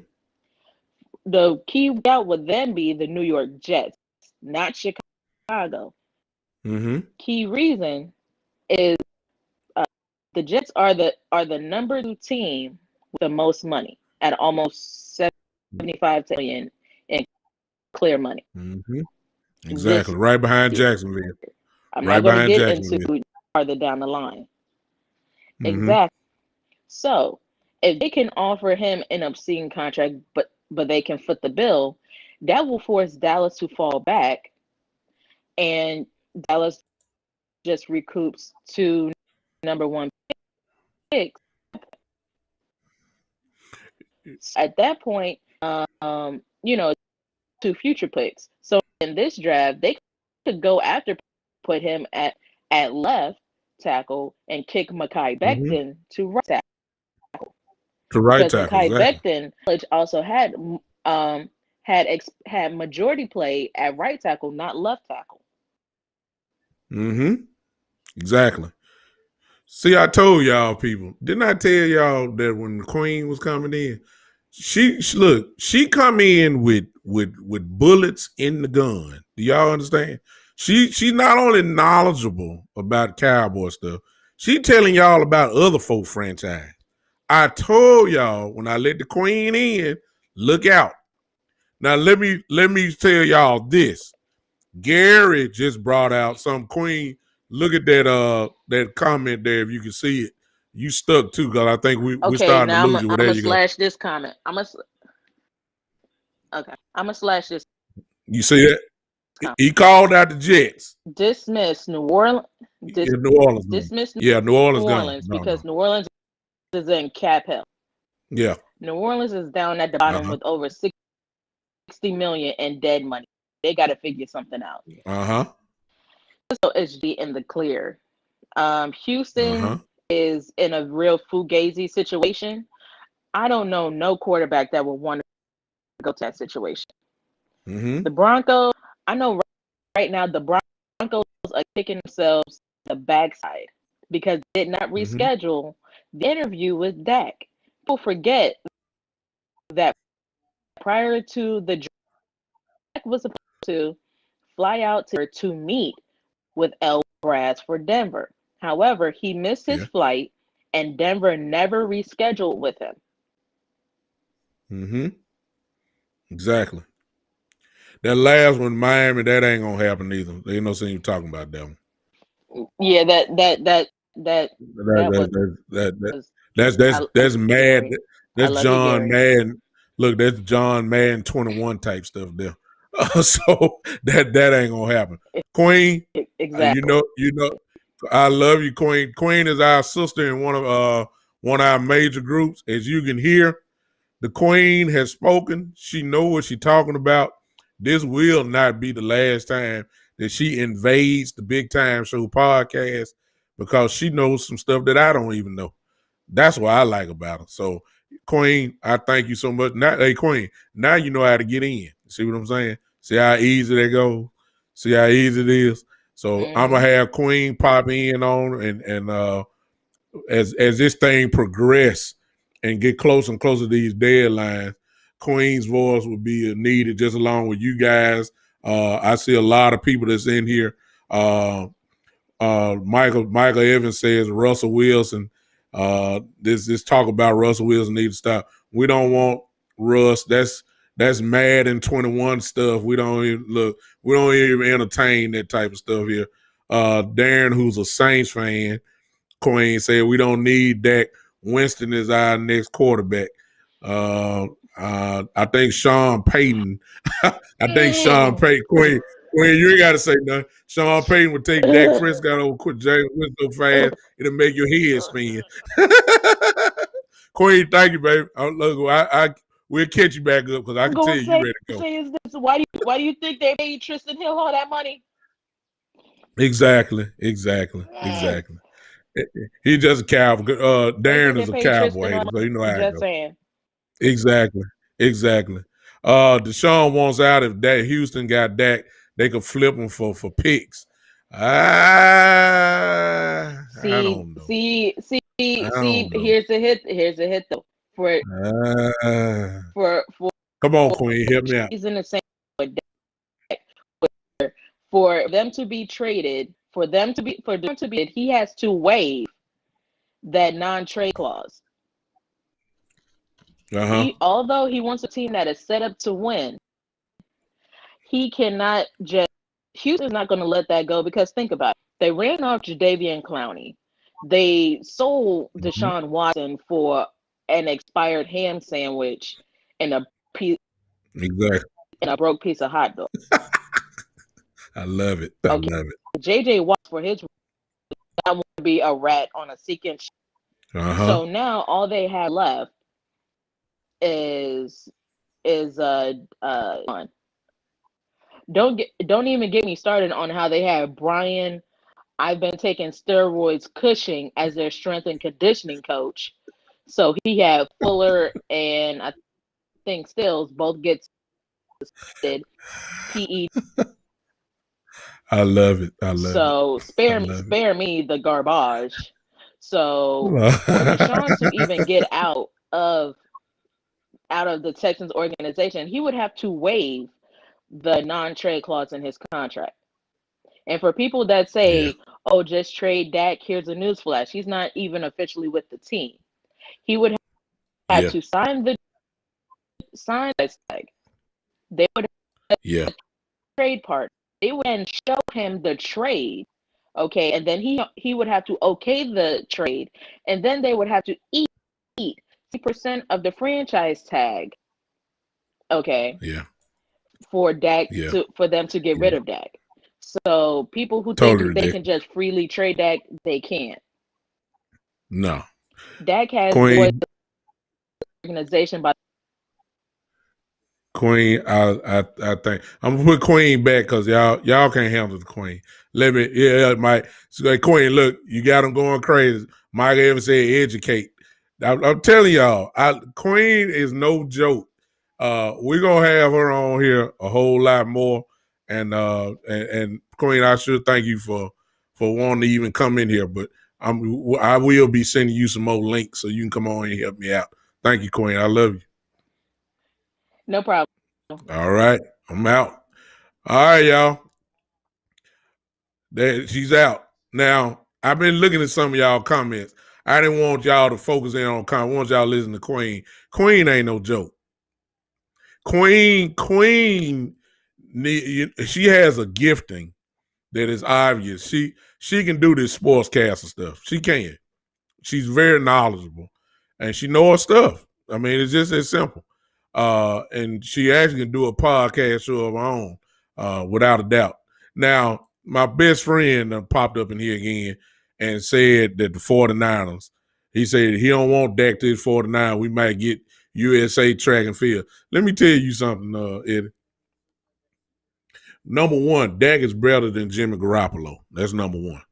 The key out would then be the New York Jets, not Chicago. Mm-hmm. Key reason is the Jets are the number 2 team with the most money at almost $75 million in clear money. Mm-hmm. Exactly, right behind Jacksonville. I'm not going to get into farther down the line. Mm-hmm. Exactly. So if they can offer him an obscene contract, but they can foot the bill, that will force Dallas to fall back, and Dallas just recoups 2 number 1 picks. At that point, 2 future picks. So in this draft, they could go after, put him at left tackle and kick Mekhi Becton to right tackle. Because Mekhi Becton also had majority play at right tackle, not left tackle. Mm-hmm. Exactly. See, I told y'all people, didn't I tell y'all that when the Queen was coming in, she come in with bullets in the gun. Do y'all understand? She's not only knowledgeable about Cowboy stuff, she telling y'all about other folk franchise. I told y'all when I let the Queen in, look out. Now let me tell y'all this. Gary just brought out some Queen. Look at that comment there if you can see it. You stuck too, because I think we're starting to lose you. I'm gonna slash this comment. I'm gonna slash this. You see that? He called out the Jets. Dismiss New Orleans. New Orleans. Dismiss New Orleans gone. because New Orleans is in cap hell. Yeah. New Orleans is down at the bottom with over $60 million in dead money. They got to figure something out. So it's in the clear. Houston is in a real fugazi situation. I don't know no quarterback that would want to go to that situation. Mm-hmm. The Broncos, I know right now the Broncos are kicking themselves the backside because they did not reschedule the interview with Dak. People forget that prior to the draft, Dak was supposed to fly out to meet with El Braz for Denver. However, he missed his flight, and Denver never rescheduled with him. Mm-hmm. Exactly. That last one, Miami, that ain't gonna happen either. They ain't no sense you talking about that one. Yeah, that's mad. That's John Madden. Look, that's John Madden 21 type stuff there. So that ain't gonna happen. Queen, exactly. You know, I love you, Queen. Queen is our sister in one of our major groups. As you can hear, the Queen has spoken. She knows what she's talking about. This will not be the last time that she invades the Big Time Show podcast because she knows some stuff that I don't even know. That's what I like about her. So Queen, I thank you so much. Now, hey, Queen, now you know how to get in. See what I'm saying? See how easy that goes? See how easy it is? So I'm going to have Queen pop in on and as this thing progress and get closer and closer to these deadlines, Queen's voice will be needed just along with you guys. I see a lot of people that's in here. Michael Evans says Russell Wilson. This talk about Russell Wilson need to stop. We don't want Russ. That's Madden 21 stuff. We don't even entertain that type of stuff here. Darren, who's a Saints fan, Queen said we don't need Dak. Winston is our next quarterback. I think Sean Payton. Queen, you ain't got to say nothing. Sean Payton would take Dak Prescott over quit James Winston so fast it'll make your head spin. Queen, thank you, baby. We'll catch you back up because I can tell you ready to go. Is this, why do you think they paid Tristan Hill all that money? Exactly. He's just a cowboy. Darren is a cowboy hater, so you know how it goes. Exactly. Deshaun wants out if Houston got Dak, they could flip him for picks. I don't know. See. Here's a hit though. Come on, Queen, help me out. He's in the same for them to be traded. For them to be, he has to waive that non-trade clause. Although he wants a team that is set up to win, he cannot just. Houston's not going to let that go because think about it. They ran off Jadeveon Clowney. They sold Deshaun Watson for an expired ham sandwich and a piece, and a broke piece of hot dog. I love it. I love it. JJ Watt for his that would be a rat on a seeking. So now all they have left is don't even get me started on how they have Brian. I've been taking steroids Cushing as their strength and conditioning coach. So he had Fuller and I think Stills both get PE. I love it. So spare me the garbage. So for Deshaun to even get out of the Texans organization, he would have to waive the non-trade clause in his contract. And for people that say, "Oh, just trade Dak," here's a newsflash: he's not even officially with the team. He would have to sign the tag. They would have a trade part. They would then show him the trade, okay, and then he would have to okay the trade, and then they would have to eat 50% of the franchise tag, okay, for Dak for them to get rid of Dak. So people who think they can just freely trade Dak, they can't. No, Dak has the organization by. Queen, I think I'm gonna put Queen back because y'all can't handle the Queen. Let me, Mike. So, Queen, look, you got them going crazy. Mike Evans said, educate. I'm telling y'all, Queen is no joke. We're gonna have her on here a whole lot more, and Queen, I should thank you for wanting to even come in here. But I will be sending you some more links so you can come on and help me out. Thank you, Queen. I love you. No problem. All right. I'm out. All right, y'all. She's out. Now, I've been looking at some of y'all comments. I didn't want y'all to focus in on comments. I want y'all to listen to Queen. Queen ain't no joke. Queen, she has a gifting that is obvious. She can do this sportscaster stuff. She can. She's very knowledgeable, and she knows her stuff. I mean, it's just as simple. And she actually can do a podcast show of her own, without a doubt. Now, my best friend popped up in here again and said that the 49ers, he said he don't want Dak to his 49. We might get USA track and field. Let me tell you something, Eddie. Number one, Dak is better than Jimmy Garoppolo. That's number one.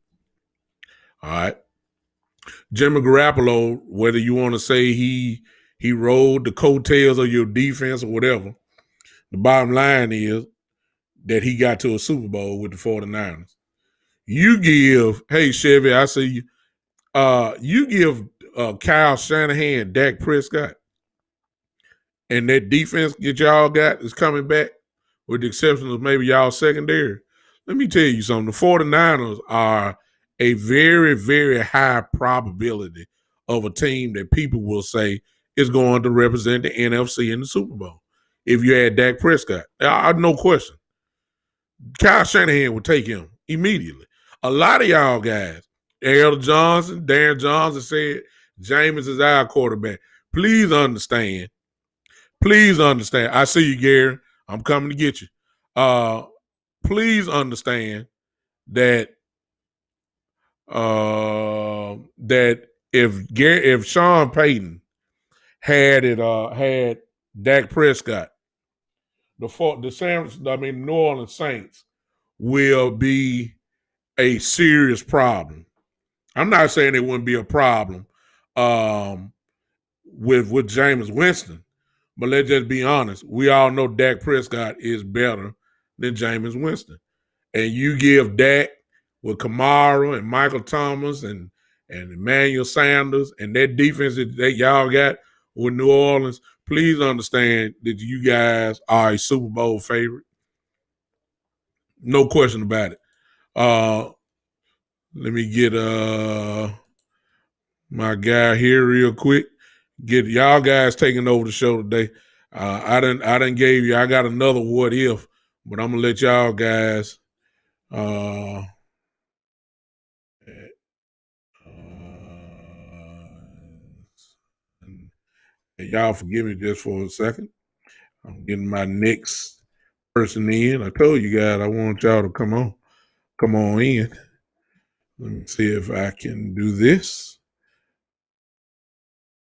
All right. Jimmy Garoppolo, whether you want to say he he rode the coattails of your defense or whatever. The bottom line is that he got to a Super Bowl with the 49ers. You give, hey, Chevy, I see you. You give Kyle Shanahan, Dak Prescott, and that defense that y'all got is coming back, with the exception of maybe y'all secondary. Let me tell you something. The 49ers are a very, very high probability of a team that people will say is going to represent the NFC in the Super Bowl. If you add Dak Prescott, no question. Kyle Shanahan would take him immediately. A lot of y'all guys, Darren Johnson said Jameis is our quarterback. Please understand. I see you, Gary. I'm coming to get you. Please understand that that if Sean Payton had Dak Prescott, the New Orleans Saints will be a serious problem. I'm not saying it wouldn't be a problem with Jameis Winston, but let's just be honest. We all know Dak Prescott is better than Jameis Winston. And you give Dak with Kamara and Michael Thomas and Emmanuel Sanders and that defense that y'all got with New Orleans, please understand that you guys are a Super Bowl favorite. No question about it. Let me get my guy here real quick. Get y'all guys taking over the show today. I didn't gave you. I got another what if, but I'm gonna let y'all guys. Y'all forgive me just for a second. I'm getting my next person in. I told you guys I want y'all to come on in. Let me see if I can do this.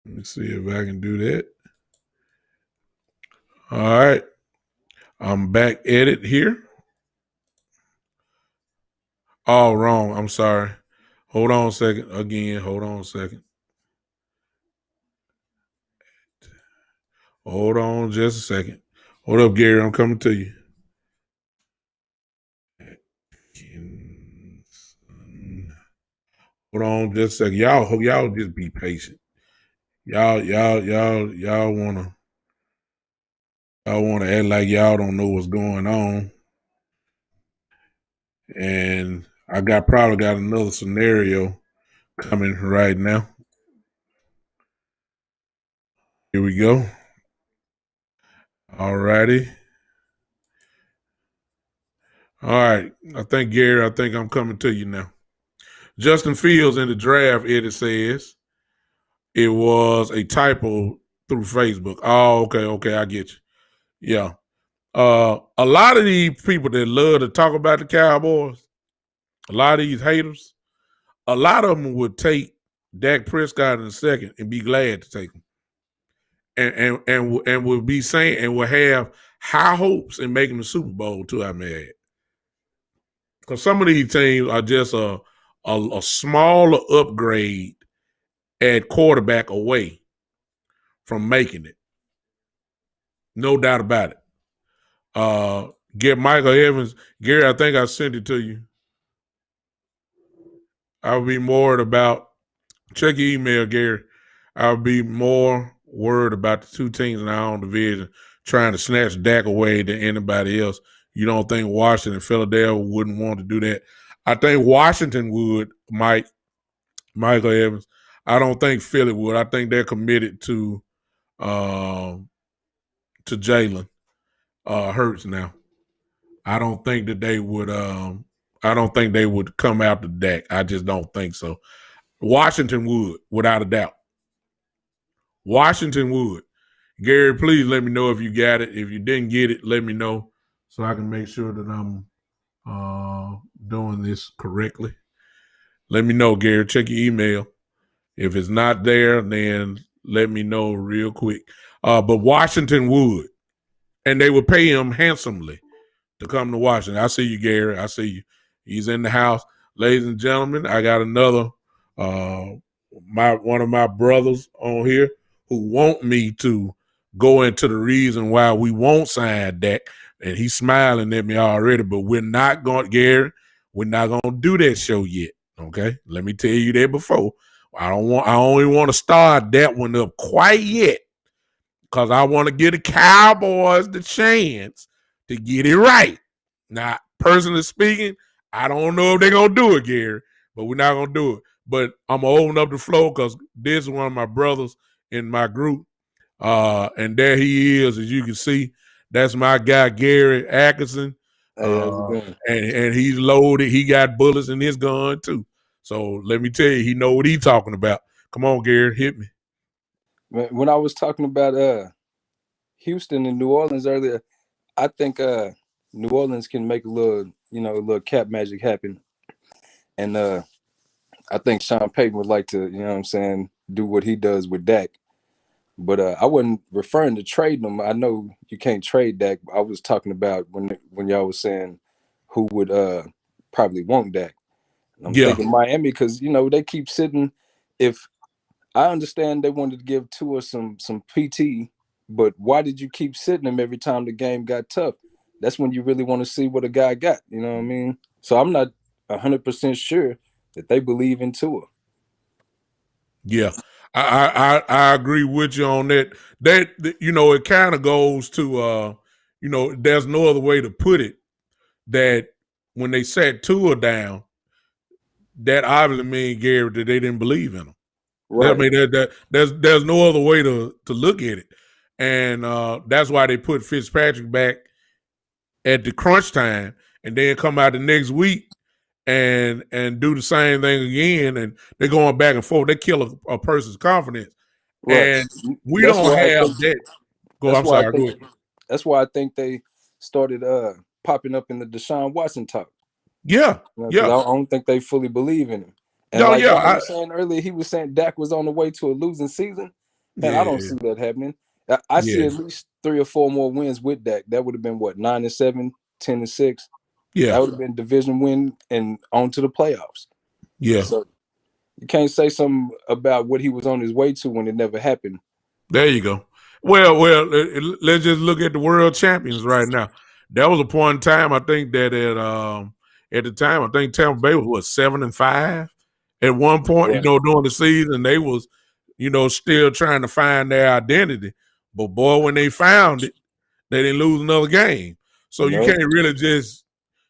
Let me see if I can do that. All right. I'm back at it here. All wrong. I'm sorry. Hold on a second. Again, hold on a second. Hold on just a second. Hold up, Gary. I'm coming to you. Hold on just a second. Y'all just be patient. Y'all wanna act like y'all don't know what's going on. And I probably got another scenario coming right now. Here we go. All righty. All right. Gary, I think I'm coming to you now. Justin Fields in the draft, it says it was a typo through Facebook. Oh, okay, I get you. Yeah. A lot of these people that love to talk about the Cowboys, a lot of these haters, a lot of them would take Dak Prescott in a second and be glad to take him. And will be saying and will have high hopes in making the Super Bowl too, I may add. Because some of these teams are just a smaller upgrade at quarterback away from making it. No doubt about it. Get Michael Evans. Gary, I think I sent it to you. I'll be more worried about, check your email, Gary. I'll be more worried about the two teams in our own division trying to snatch Dak away than anybody else. You don't think Washington and Philadelphia wouldn't want to do that? I think Washington would, Michael Evans. I don't think Philly would. I think they're committed to Jalen Hurts now. I don't think that they would. I don't think they would come after Dak. I just don't think so. Washington would, without a doubt. Washington would. Gary, please let me know if you got it. If you didn't get it, let me know so I can make sure that I'm doing this correctly. Let me know, Gary. Check your email. If it's not there, then let me know real quick. But Washington would. And they would pay him handsomely to come to Washington. I see you, Gary. I see you. He's in the house. Ladies and gentlemen, I got another one of my brothers on here who want me to go into the reason why we won't sign Dak, and he's smiling at me already. But we're not going, Gary. We're not going to do that show yet. Okay, let me tell you that before. I only want to start that one up quite yet, because I want to give the Cowboys the chance to get it right. Now, personally speaking, I don't know if they're going to do it, Gary, but we're not going to do it. But I'm going to open up the floor because this is one of my brothers in my group. And there he is, as you can see. That's my guy, Gary Atkinson. And he's loaded. He got bullets in his gun, too. So let me tell you, he know what he's talking about. Come on, Gary, hit me. When I was talking about Houston and New Orleans earlier, I think New Orleans can make a little cap magic happen. And I think Sean Payton would like to, do what he does with Dak. But I wasn't referring to trading him. I know you can't trade Dak. I was talking about when y'all was saying who would probably want Dak. I'm thinking Miami because, they keep sitting. If I understand they wanted to give Tua some PT, but why did you keep sitting him every time the game got tough? That's when you really want to see what a guy got. You know what I mean? So I'm not 100% sure that they believe in Tua. Yeah, I agree with you on that. That it kind of goes to there's no other way to put it, that when they sat Tua down, that obviously means, Gary, that they didn't believe in him. Right. I mean, there's no other way to look at it, and that's why they put Fitzpatrick back at the crunch time, and then come out the next week and do the same thing again, and they're going back and forth. They kill a person's confidence, right. And we don't have that. I'm sorry. Go ahead. That's why I think they started popping up in the Deshaun Watson talk. Yeah, yeah. I don't think they fully believe in him. And I was saying earlier, he was saying Dak was on the way to a losing season. Man, I don't see that happening. I see at least 3 or 4 more wins with Dak. That would have been what, 9-7, 10-6. Yeah, that would have been division win and on to the playoffs. Yeah, so you can't say something about what he was on his way to when it never happened. There you go. Well, let's just look at the world champions right now. That was a point in time, I think, that at the time, I think Tampa Bay was 7-5 at one point. Yeah. During the season, they was, still trying to find their identity. But boy, when they found it, they didn't lose another game. So you can't really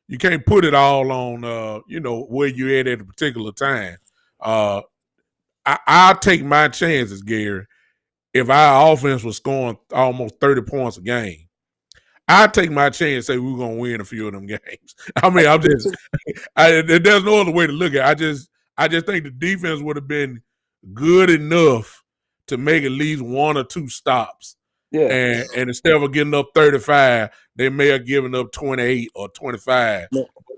you can't put it all on, where you're at a particular time. I'll take my chances, Gary. If our offense was scoring almost 30 points a game, I'd take my chance and say we're going to win a few of them games. I mean, there's no other way to look at it. I just think the defense would have been good enough to make at least 1 or 2 stops. Yeah. And instead of getting up 35, they may have given up 28 or 25.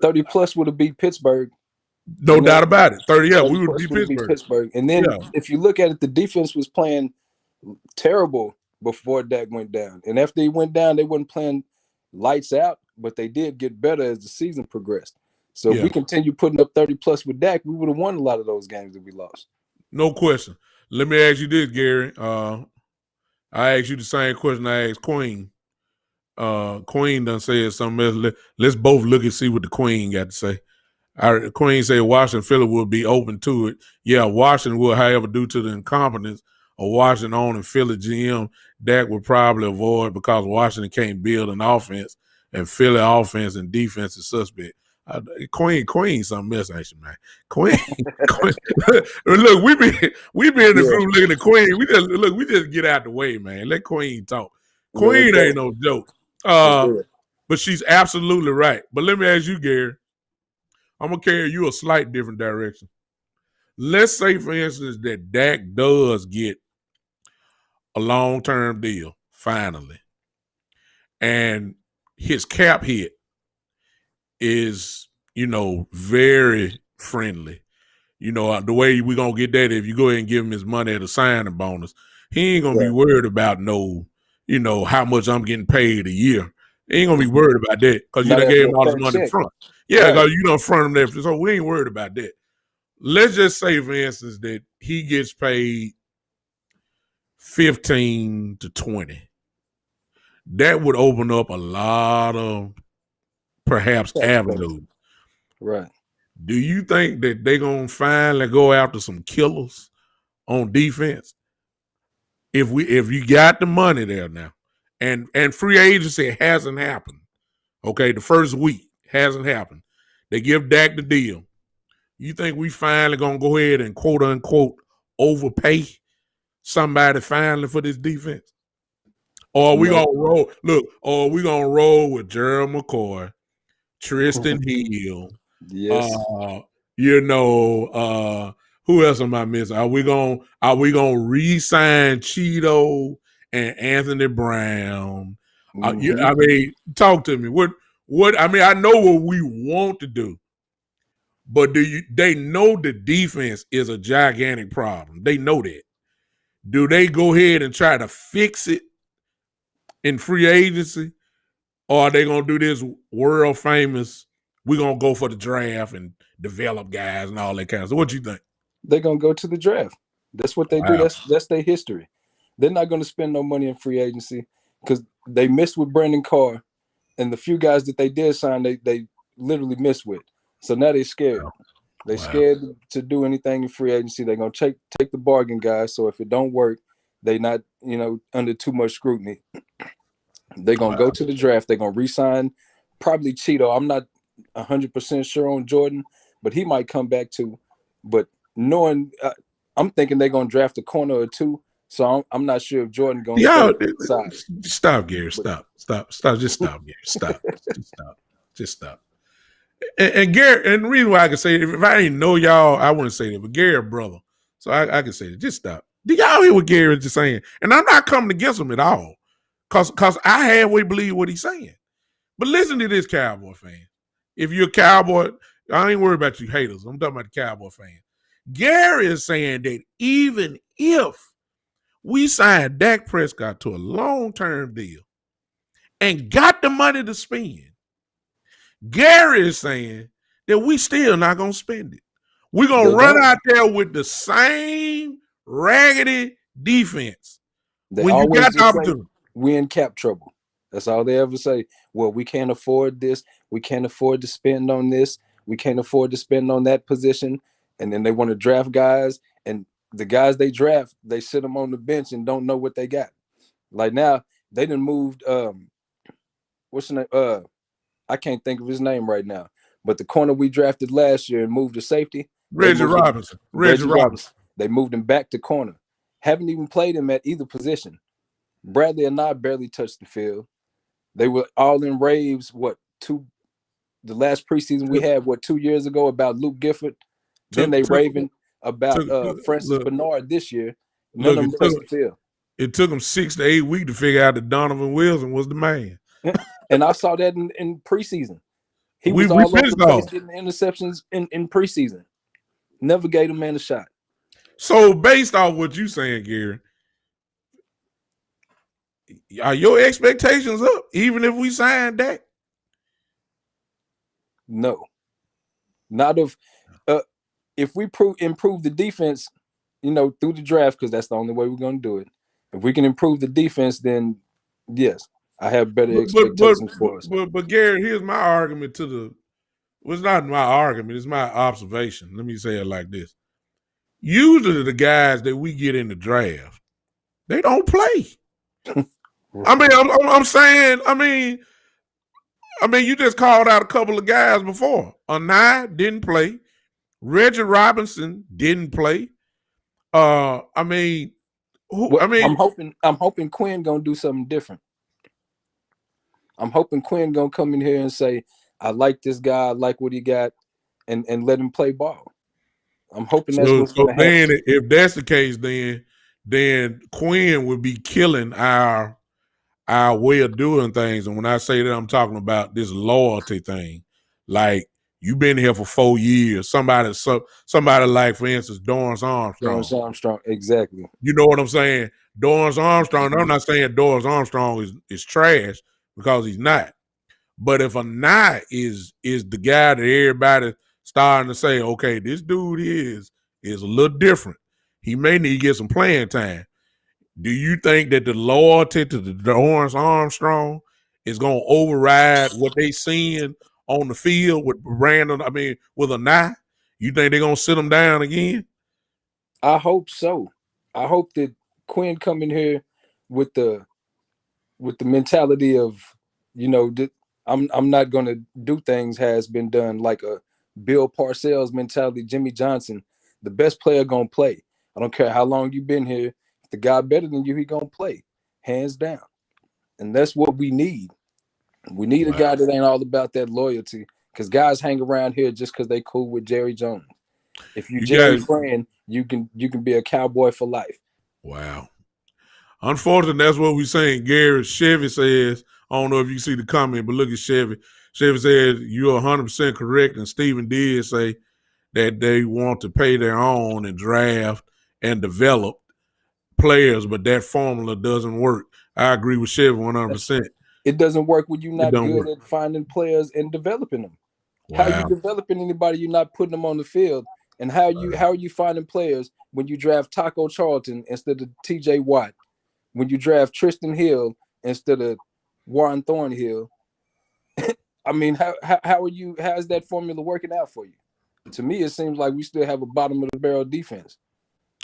30 plus would have beat Pittsburgh. No doubt about it. 30, yeah, we would beat Pittsburgh. And then if you look at it, the defense was playing terrible before Dak went down. And after he went down, they weren't playing lights out, but they did get better as the season progressed. So if we continue putting up 30 plus with Dak, we would have won a lot of those games that we lost. No question. Let me ask you this, Gary. I asked you the same question I asked Queen. Queen done said something else. Let's both look and see what the Queen got to say. Queen said Washington, Philly will be open to it. Yeah, Washington will, however, due to the incompetence of Washington on and Philly GM, Dak would probably avoid because Washington can't build an offense and Philly offense and defense is suspect. Queen, something else, ain't she, man? Queen. Look, we be in the group looking at Queen. We just get out the way, man. Let Queen talk. Queen ain't no joke. But she's absolutely right. But let me ask you, Gary. I'm gonna carry you a slight different direction. Let's say, for instance, that Dak does get a long-term deal finally, and his cap hit is, very friendly. The way we're going to get that, if you go ahead and give him his money at a signing bonus, he ain't going to be worried about how much I'm getting paid a year. He ain't going to be worried about that because you done gave him all the money in front. Yeah, because you done front him there. So we ain't worried about that. Let's just say, for instance, that he gets paid 15 to 20. That would open up a lot of perhaps avenues. Right. Do you think that they're going to finally go after some killers on defense? If you got the money there now, and free agency hasn't happened, okay, the first week hasn't happened. They give Dak the deal. You think we finally going to go ahead and quote unquote overpay somebody finally for this defense? Or are we going to roll? Look, or are we going to roll with Gerald McCoy, Tristan Hill? Yes. Who else am I missing? Are we gonna re-sign Cheeto and Anthony Brown? I mean, talk to me. What? I mean, I know what we want to do, but they know the defense is a gigantic problem. They know that. Do they go ahead and try to fix it in free agency, or are they gonna do this world famous? We're gonna go for the draft and develop guys and all that kind of stuff. What you think? They're gonna go to the draft. That's what they do. That's their history. They're not gonna spend no money in free agency because they missed with Brandon Carr, and the few guys that they did sign, they literally missed with. So now they're scared. They're scared to do anything in free agency. They're gonna take the bargain guys. So if it don't work, they not under too much scrutiny. They're gonna go to the draft. They're gonna re-sign probably Cheeto. I'm not 100% sure on Jordan, but he might come back too. But knowing, I'm thinking they're gonna draft a corner or two. So I'm not sure if Jordan gonna stop, Gary. Stop. Just stop, Gary. Just stop. And Gary, and the reason why I can say it, if I didn't know y'all, I wouldn't say that. But Gary, brother, so I can say it. Just stop. Do y'all hear what Gary is just saying? And I'm not coming against him at all, cause I halfway believe what he's saying. But listen to this, Cowboy fan. If you're a Cowboy, I ain't worried about you haters. I'm talking about the Cowboy fan. Gary is saying that even if we signed Dak Prescott to a long-term deal and got the money to spend, Gary is saying that we still not going to spend it. We're going to run out there with the same raggedy defense. When you got the opportunity. We in cap trouble. That's all they ever say. Well, we can't afford this. We can't afford to spend on this. We can't afford to spend on that position. And then they want to draft guys. And the guys they draft, they sit them on the bench and don't know what they got. Like now, they done moved, what's the name? I can't think of his name right now. But the corner we drafted last year and moved to safety. Reggie Robinson. They moved him back to corner. Haven't even played him at either position. Bradley and I barely touched the field. They were all in raves, the last preseason we had, 2 years ago about Luke Gifford. Then they raving about Francis Bernard this year. None of them touched the field. It took them 6 to 8 weeks to figure out that Donovan Wilson was the man. And I saw that in preseason. He was all over the place getting interceptions in preseason. Never gave a man a shot. So based off what you saying, Gary, are your expectations up even if we sign Dak? No. Not if we improve the defense, through the draft, because that's the only way we're going to do it. If we can improve the defense, then yes, I have better expectations for us. But Gary, here's my argument it's not my argument, it's my observation. Let me say it like this. Usually the guys that we get in the draft, they don't play. I mean, I'm saying, you just called out a couple of guys before. Anai didn't play. Reggie Robinson didn't play. I'm hoping Quinn gonna do something different. I'm hoping Quinn gonna come in here and say, I like this guy, I like what he got, and let him play ball. I'm hoping that's what's gonna happen. If that's the case, then Quinn would be killing our way of doing things. And when I say that, I'm talking about this loyalty thing. Like, you've been here for 4 years. Somebody like, for instance, Dorrance Armstrong. Exactly. You know what I'm saying? Dorrance Armstrong. I'm not saying Dorrance Armstrong is trash, because he's not. But if Anai is the guy that everybody starting to say, okay, this dude is a little different. He may need to get some playing time. Do you think that the loyalty to the Dorrance Armstrong is going to override what they seeing on the field with Brandon? I mean, with a knife? You think they're going to sit them down again? I hope so. I hope that Quinn come in here with the mentality of, I'm not going to do things has been done, like a Bill Parcells mentality. Jimmy Johnson, the best player gonna play. I don't care how long you've been here. If the guy better than you, he gonna play, hands down. And that's what we need. We need a guy that ain't all about that loyalty, because guys hang around here just because they cool with Jerry Jones. If you Jerry friend, you can be a Cowboy for life. Wow. Unfortunately, that's what we're saying. Gary Chevy says, I don't know if you see the comment, but look at Chevy. Chevy says, you're 100% correct. And Stephen did say that they want to pay their own and draft and develop players, but that formula doesn't work. I agree with Chevy 100%. It doesn't work when you're not good at finding players and developing them. Wow. How are you developing anybody? You're not putting them on the field. And how are you finding players when you draft Taco Charlton instead of TJ Watt? When you draft Tristan Hill instead of Warren Thornhill? I mean, how is that formula working out for you? To me, it seems like we still have a bottom of the barrel defense.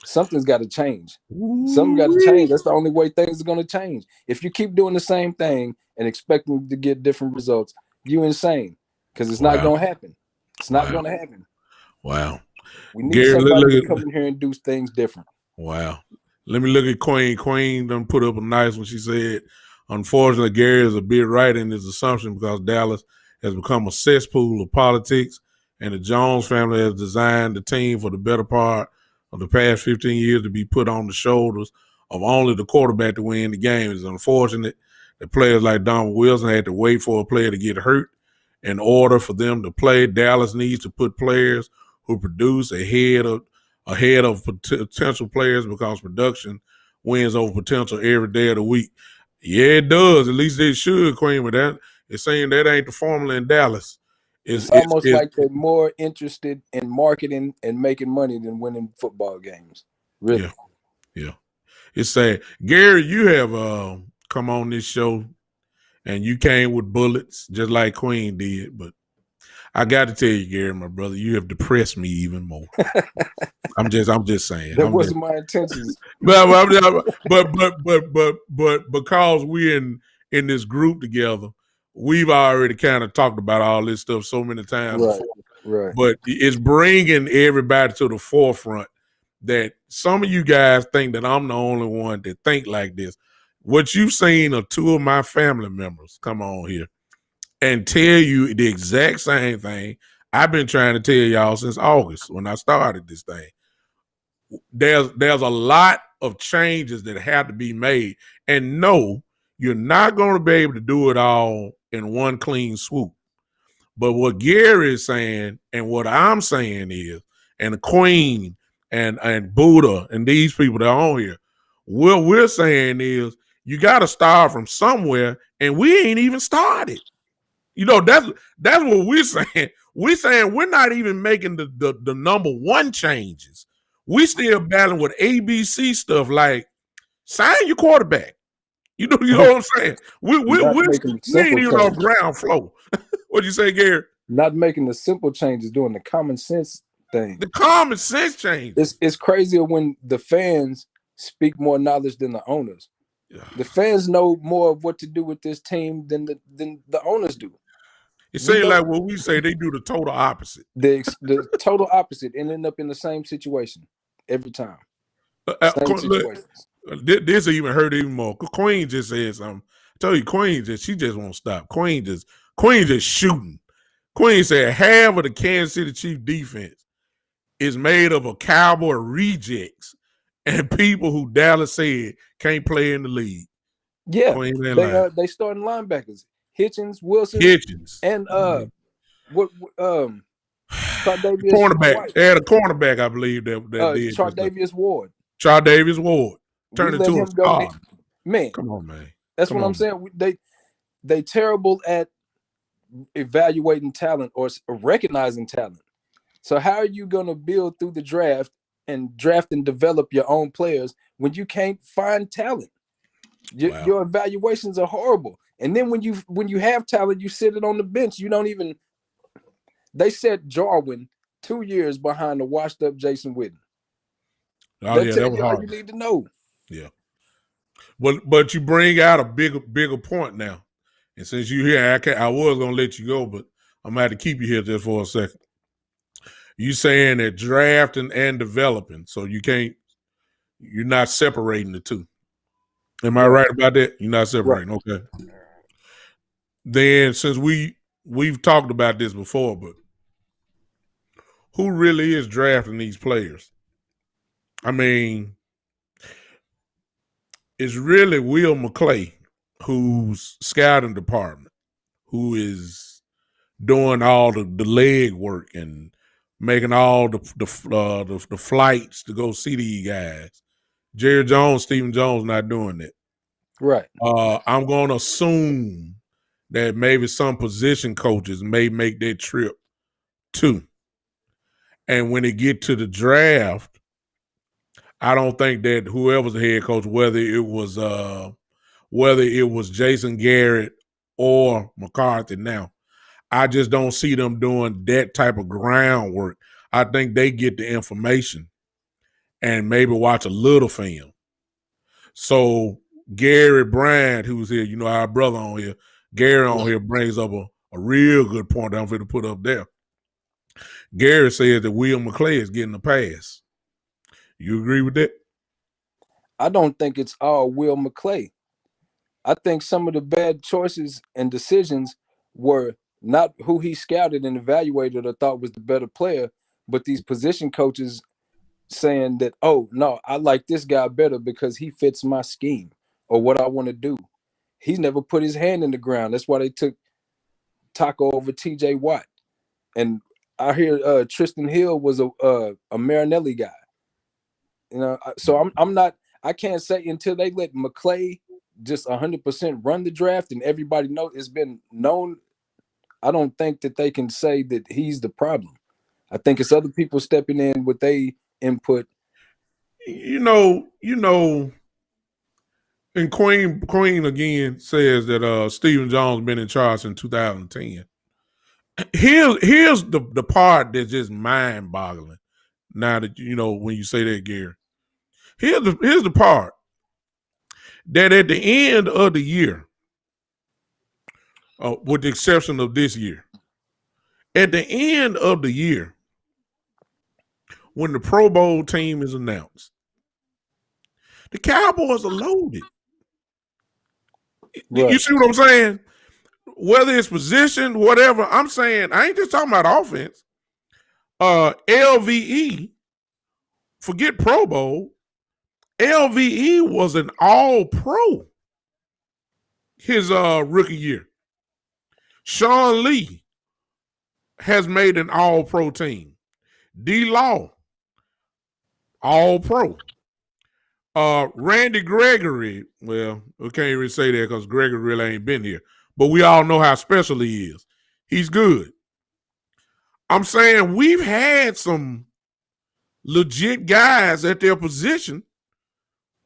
Something's got to change. Something got to change. That's the only way things are going to change. If you keep doing the same thing and expecting to get different results, you're insane, because it's not going to happen. It's not going to happen. Wow. We need somebody to come in here and do things different. Wow. Let me look at Queen. Queen done put up a nice one. She said, unfortunately, Gary is a bit right in his assumption, because Dallas has become a cesspool of politics, and the Jones family has designed the team for the better part of the past 15 years to be put on the shoulders of only the quarterback to win the game. It's unfortunate that players like Don Wilson had to wait for a player to get hurt in order for them to play. Dallas needs to put players who produce ahead of potential players, because production wins over potential every day of the week. Yeah, it does. At least it should, Queen. But that it's saying that ain't the formula in Dallas. It's almost like they're more interested in marketing and making money than winning football games. Really? Yeah. It's sad. Gary, you have come on this show and you came with bullets just like Queen did. But I got to tell you, Gary, my brother, you have depressed me even more. I'm just saying. That wasn't my intentions. But because we're in this group together, we've already kind of talked about all this stuff so many times before. Right. But it's bringing everybody to the forefront that some of you guys think that I'm the only one that think like this. What you've seen are two of my family members come on here and tell you the exact same thing I've been trying to tell y'all since August when I started this thing. There's a lot of changes that have to be made. And no, you're not going to be able to do it all in one clean swoop. But what Gary is saying and what I'm saying is, and the Queen and Buddha and these people that are on here, what we're saying is you got to start from somewhere, and we ain't even started. You know, that's what we're saying. We're saying we're not even making the number one changes. We still battling with ABC stuff like sign your quarterback. You know what I'm saying? We ain't even on ground floor. What'd you say, Gary? Not making the simple changes, doing the common sense thing. The common sense change. It's crazier when the fans speak more knowledge than the owners. Yeah. The fans know more of what to do with this team than the owners do. It seems like what we say, they do the total opposite. The total opposite and end up in the same situation every time. This even hurt even more. Queen just said something. I tell you, Queen she just won't stop. Queen just shooting. Queen said half of the Kansas City Chiefs defense is made up of Cowboy rejects and people who Dallas said can't play in the league. Yeah, they starting linebackers. Hitchens, Wilson, and cornerback. They had a cornerback, I believe that did. Chardavius Ward. Chardavius Ward turned into a star. Man, come on, man. That's what I'm saying. They terrible at evaluating talent or recognizing talent. So how are you going to build through the draft and draft and develop your own players when you can't find talent? Your evaluations are horrible. And then when you have talent, you sit it on the bench. You don't even. They set Jarwin 2 years behind the washed up Jason Witten. Oh, yeah, that was hard. You need to know. Yeah. But you bring out a bigger point now. And since you're here, I was gonna let you go, but I'm gonna have to keep you here just for a second. You saying that drafting and developing, so you're not separating the two. Am I right about that? You're not separating, right. Okay. Then since we've talked about this before, but who really is drafting these players? I mean, it's really Will McClay, who's scouting department, who is doing all the leg work and making all the flights to go see these guys. Jerry Jones, Stephen Jones not doing that. Right. I'm going to assume that maybe some position coaches may make that trip too. And when they get to the draft, I don't think that whoever's the head coach, whether it was Jason Garrett or McCarthy now, I just don't see them doing that type of groundwork. I think they get the information and maybe watch a little film. So Gary Bryant, who's here, our brother on here, Gary on here brings up a real good point that I'm going to put up there. Gary says that Will McClay is getting a pass. You agree with that? I don't think it's all Will McClay. I think some of the bad choices and decisions were not who he scouted and evaluated or thought was the better player, but these position coaches saying that, oh, no, I like this guy better because he fits my scheme or what I want to do. He's never put his hand in the ground. That's why they took Taco over TJ Watt. And I hear Tristan Hill was a Marinelli guy. So I can't say until they let McClay just 100% run the draft and everybody knows it's been known. I don't think that they can say that he's the problem. I think it's other people stepping in with their input. And Queen again says that Stephen Jones been in charge in 2010. Here's the part that's just mind-boggling. Now that when you say that, Gary, here's the part that at the end of the year, with the exception of this year, at the end of the year, when the Pro Bowl team is announced, the Cowboys are loaded. Right. You see what I'm saying? Whether it's position, whatever, I'm saying, I ain't just talking about offense. LVE, forget Pro Bowl, LVE was an all-pro his rookie year. Sean Lee has made an all-pro team. D-Law, all-pro. Randy Gregory, well, we can't even say that because Gregory really ain't been here. But we all know how special he is. He's good. I'm saying we've had some legit guys at their position.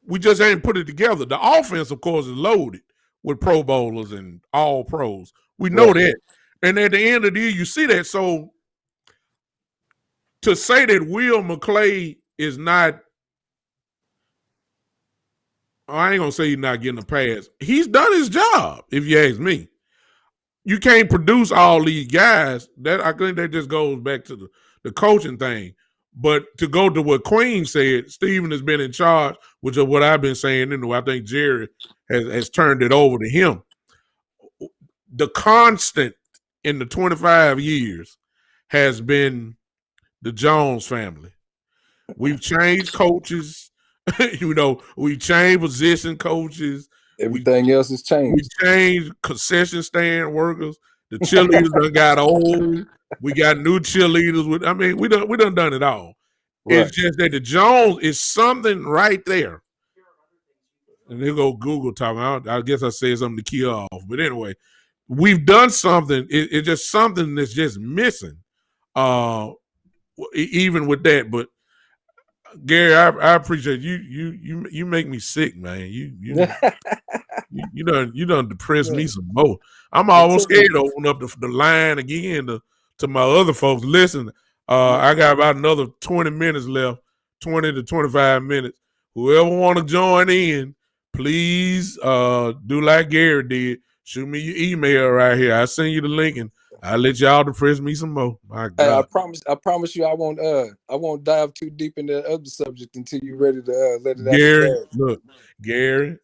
We just ain't put it together. The offense, of course, is loaded with Pro Bowlers and all pros. We know that. And at the end of the year, you see that. So to say that Will McClay is not, I ain't going to say he's not getting a pass. He's done his job, if you ask me. You can't produce all these guys. That I think that just goes back to the coaching thing. But to go to what Queen said, Stephen has been in charge, which is what I've been saying. I think Jerry has turned it over to him. The constant in the 25 years has been the Jones family. We've changed coaches. We changed position coaches. Everything else has changed. We changed concession stand workers. The cheerleaders done got old. We got new cheerleaders. We done it all. Right. It's just that the Jones is something right there. And they go Google talking. I guess I said something to key off. But anyway, we've done something. It's just something that's just missing. Even with that, but Gary, I appreciate you. You make me sick, man. You done depressed me some more. I'm almost scared to open up the line again to my other folks. Listen, I got about another 20 minutes left, 20 to 25 minutes. Whoever want to join in, please do like Gary did. Shoot me your email right here. I'll send you the link and I'll let y'all depress me some more. My God. Hey, I promise you I won't dive too deep into the other subject until you're ready to let it Gary, out. look, Gary,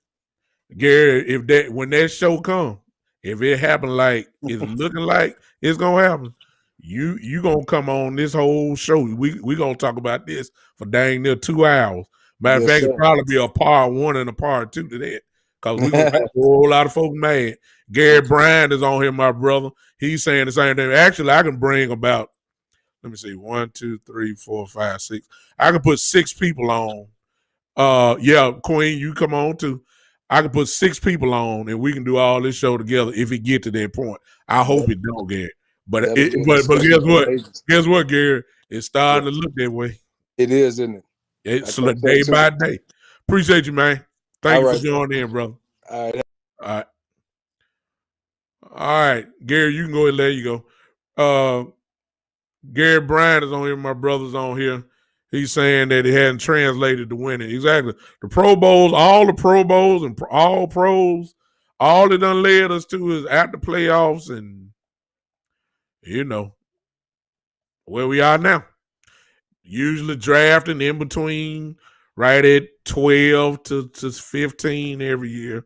when that show come, if it happen like it's looking like it's gonna happen, you gonna come on this whole show. We gonna talk about this for dang near 2 hours. Matter of fact, it'll probably be a part 1 and a part 2 to that. Cause we gonna make a whole lot of folks mad. Gary Bryant is on here, my brother. He's saying the same thing. Actually, I can bring about, let me see, 1, 2, 3, 4, 5, 6. I can put 6 people on. Yeah, Queen, you come on too. I can put 6 people on and we can do all this show together if it get to that point. I hope it don't, Gary. But guess what? Guess what, Gary? It's starting to look that way. It is, isn't it? It's day by day. Appreciate you, man. Thank you for joining in, brother. All right. All right. Gary, you can go ahead and let you go. Gary Bryant is on here. My brother's on here. He's saying that he hadn't translated to winning. Exactly. The Pro Bowls, all the Pro Bowls and all pros, all it done led us to is at the playoffs and, where we are now. Usually drafting in between right at 12 to 15 every year.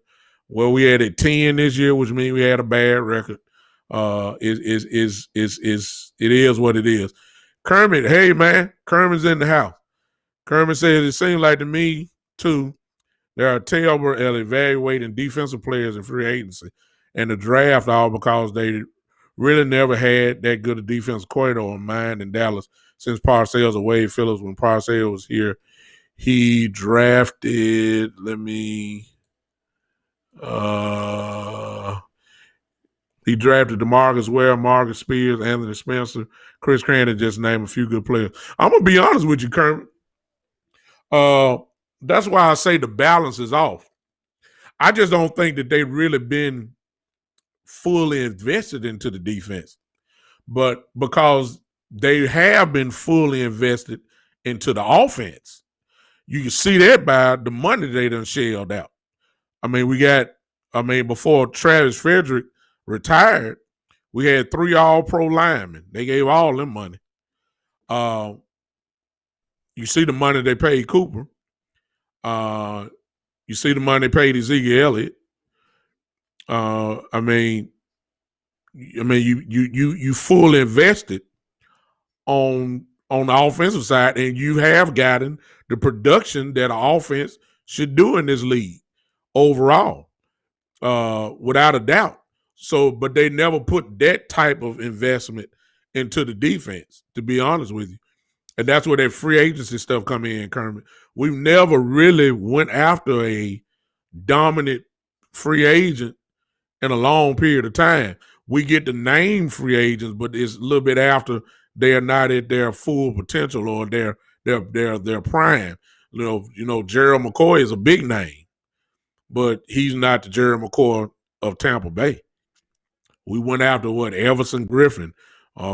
Well, we had at 10 this year, which means we had a bad record. It is what it is. Kermit, hey man, Kermit's in the house. Kermit says it seems like to me too, there are terrible at evaluating defensive players in free agency and the draft, all because they really never had that good a defensive coordinator in mind in Dallas since Parcells or Wade Phillips. When Parcells was here, he drafted. He drafted DeMarcus Ware, Marcus Spears, Anthony Spencer, Chris Crandon, just name a few good players. I'm going to be honest with you, Kermit. That's why I say the balance is off. I just don't think that they've really been fully invested into the defense. But because they have been fully invested into the offense, you can see that by the money they done shelled out. Before Travis Frederick retired, we had 3 all-pro linemen. They gave all them money. You see the money they paid Cooper. You see the money they paid Ezekiel Elliott. You fully invested on the offensive side, and you have gotten the production that an offense should do in this league overall, without a doubt. So, but they never put that type of investment into the defense, to be honest with you. And that's where that free agency stuff come in, Kermit. We've never really went after a dominant free agent in a long period of time. We get to name free agents, but it's a little bit after they are not at their full potential or their prime. Gerald McCoy is a big name, but he's not the Gerald McCoy of Tampa Bay. We went after Everson Griffin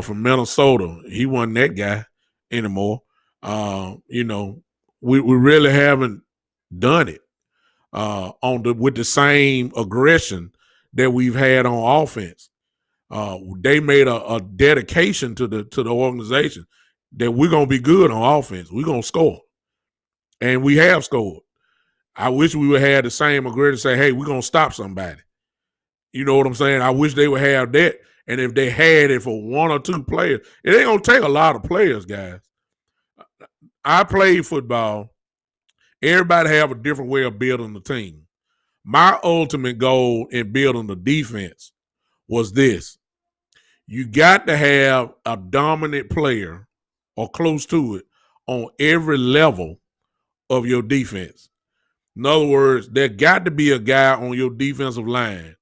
from Minnesota. He wasn't that guy anymore. We really haven't done it with the same aggression that we've had on offense. They made a dedication to the organization that we're gonna be good on offense. We're gonna score, and we have scored. I wish we would have the same aggression. Say, hey, we're gonna stop somebody. You know what I'm saying? I wish they would have that. And if they had it for 1 or 2 players, it ain't gonna take a lot of players, guys. I played football. Everybody have a different way of building the team. My ultimate goal in building the defense was this. You got to have a dominant player or close to it on every level of your defense. In other words, there got to be a guy on your defensive line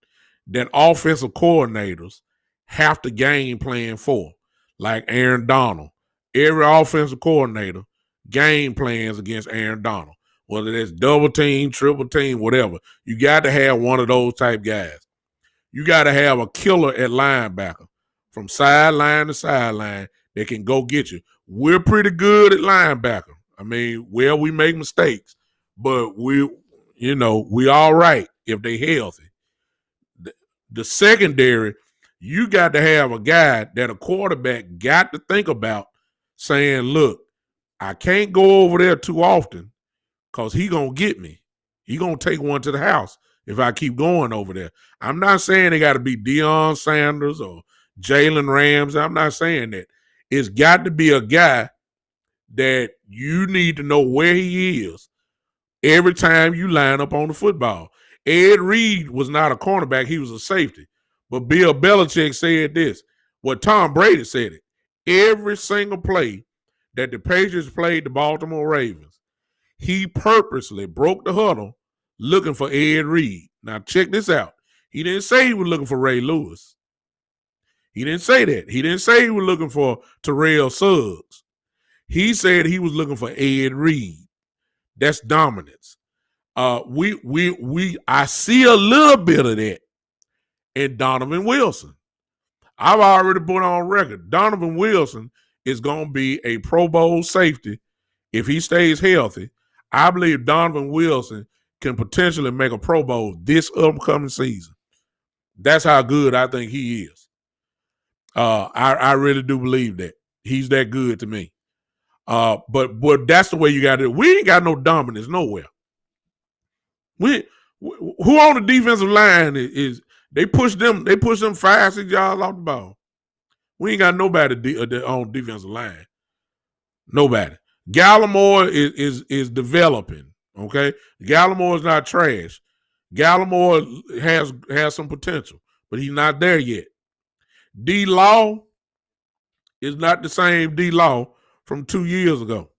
that offensive coordinators have to game plan for, like Aaron Donald. Every offensive coordinator game plans against Aaron Donald, whether that's double team, triple team, whatever. You got to have one of those type guys. You got to have a killer at linebacker from sideline to sideline that can go get you. We're pretty good at linebacker. I mean, well, we make mistakes, but we all right if they healthy. The secondary, you got to have a guy that a quarterback got to think about saying, look, I can't go over there too often because he going to get me. He going to take one to the house if I keep going over there. I'm not saying they got to be Deion Sanders or Jalen Ramsey. I'm not saying that. It's got to be a guy that you need to know where he is every time you line up on the football. Ed Reed was not a cornerback. He was a safety. But Bill Belichick said this. Well, Tom Brady said it. Every single play that the Patriots played the Baltimore Ravens, he purposely broke the huddle looking for Ed Reed. Now, check this out. He didn't say he was looking for Ray Lewis. He didn't say that. He didn't say he was looking for Terrell Suggs. He said he was looking for Ed Reed. That's dominance. I see a little bit of that in Donovan Wilson. I've already put on record. Donovan Wilson is going to be a Pro Bowl safety if he stays healthy. I believe Donovan Wilson can potentially make a Pro Bowl this upcoming season. That's how good I think he is. I really do believe that. He's that good to me. But that's the way you got to do it. We ain't got no dominance nowhere. Who on the defensive line is they push them 5-6 yards off the ball. We ain't got nobody on defensive line. Nobody. Gallimore is developing. Okay, Gallimore is not trash. Gallimore has some potential, but he's not there yet. D Law is not the same D Law from 2 years ago.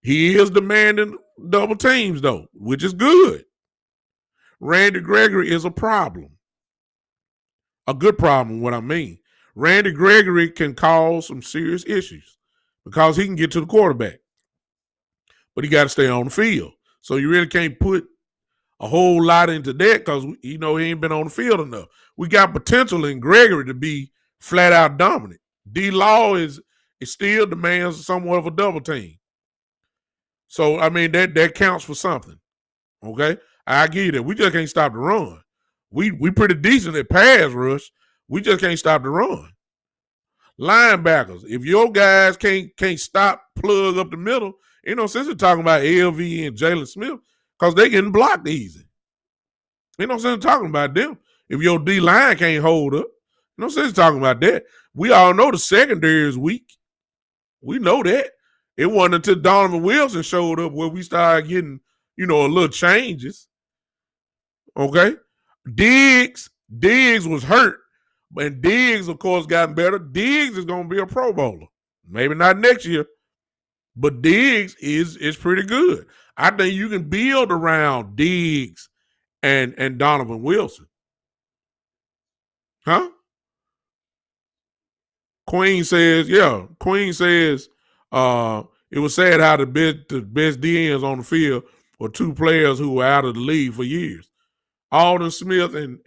He is demanding double teams, though, which is good. Randy Gregory is a problem. A good problem, what I mean. Randy Gregory can cause some serious issues because he can get to the quarterback. But he got to stay on the field. So you really can't put a whole lot into that because, he ain't been on the field enough. We got potential in Gregory to be flat out dominant. D-Law is still demands somewhat of a double team. So, I mean, that counts for something. Okay? I give you that. We just can't stop the run. We pretty decent at pass rush. We just can't stop the run. Linebackers, if your guys can't stop, plug up the middle, ain't no sense in talking about LV and Jalen Smith because they getting blocked easy. Ain't no sense in talking about them. If your D-line can't hold up, no sense in talking about that. We all know the secondary is weak. We know that. It wasn't until Donovan Wilson showed up where we started getting, a little changes. Okay? Diggs was hurt. And Diggs, of course, gotten better. Diggs is going to be a Pro Bowler. Maybe not next year. But Diggs is pretty good. I think you can build around Diggs and Donovan Wilson. Huh? Queen says, it was sad how the best DNs on the field were two players who were out of the league for years. Alden Smith and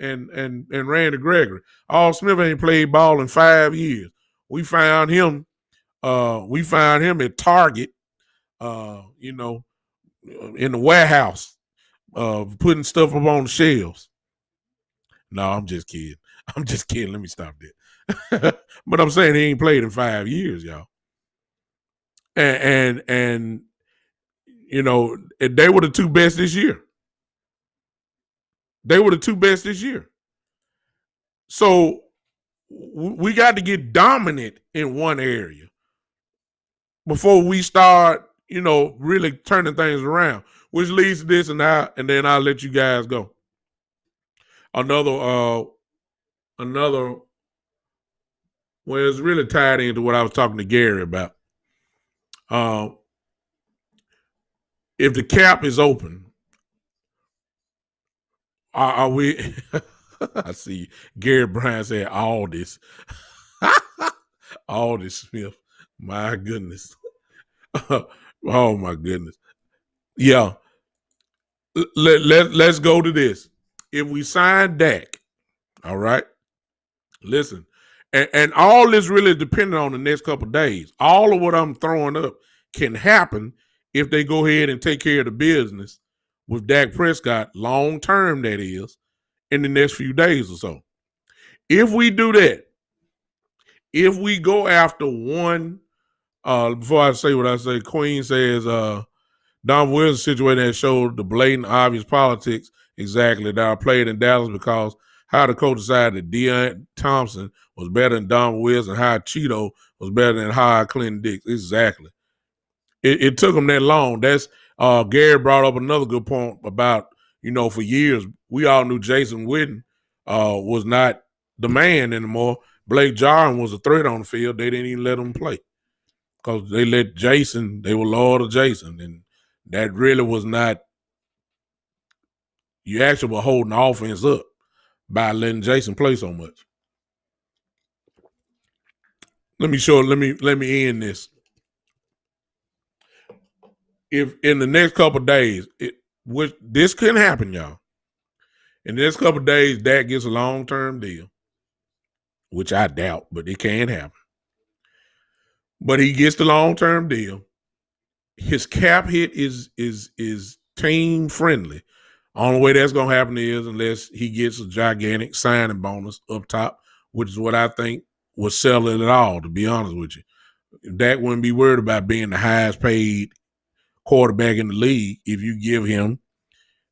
Randy Gregory. Alden Smith ain't played ball in 5 years. We found him at Target, in the warehouse, putting stuff up on the shelves. No, I'm just kidding. Let me stop that. But I'm saying he ain't played in 5 years, y'all. And they were the two best this year. So we got to get dominant in one area before we start, really turning things around, which leads to this and then I'll let you guys go. Another, well, it's really tied into what I was talking to Gary about. If the cap is open, are we? I see Gary Bryant said all this. All this, Smith. My goodness. Oh my goodness. Yeah. Let's go to this. If we sign Dak, all right. Listen, and all this really depending on the next couple of days. All of what I'm throwing up can happen if they go ahead and take care of the business with Dak Prescott, long term, that is, in the next few days or so. If we do that, if we go after one, before I say what I say, Queen says, Don Williams' situation that showed the blatant, obvious politics exactly that I played in Dallas because how the coach decided that Deion Thompson was better than Don Williams and how Cheeto was better than how Clinton Dix. Exactly. It took him that long. That's Gary brought up another good point about, for years, we all knew Jason Witten was not the man anymore. Blake Jarwin was a threat on the field. They didn't even let him play because they let Jason, they were loyal to Jason. And that really was not, you actually were holding the offense up by letting Jason play so much. Let me end this. If in the next couple of days, this can happen, y'all. In the next couple of days, Dak gets a long-term deal, which I doubt, but it can happen. But he gets the long-term deal. His cap hit is team friendly. Only way that's gonna happen is unless he gets a gigantic signing bonus up top, which is what I think would sell it at all, to be honest with you. Dak wouldn't be worried about being the highest paid quarterback in the league if you give him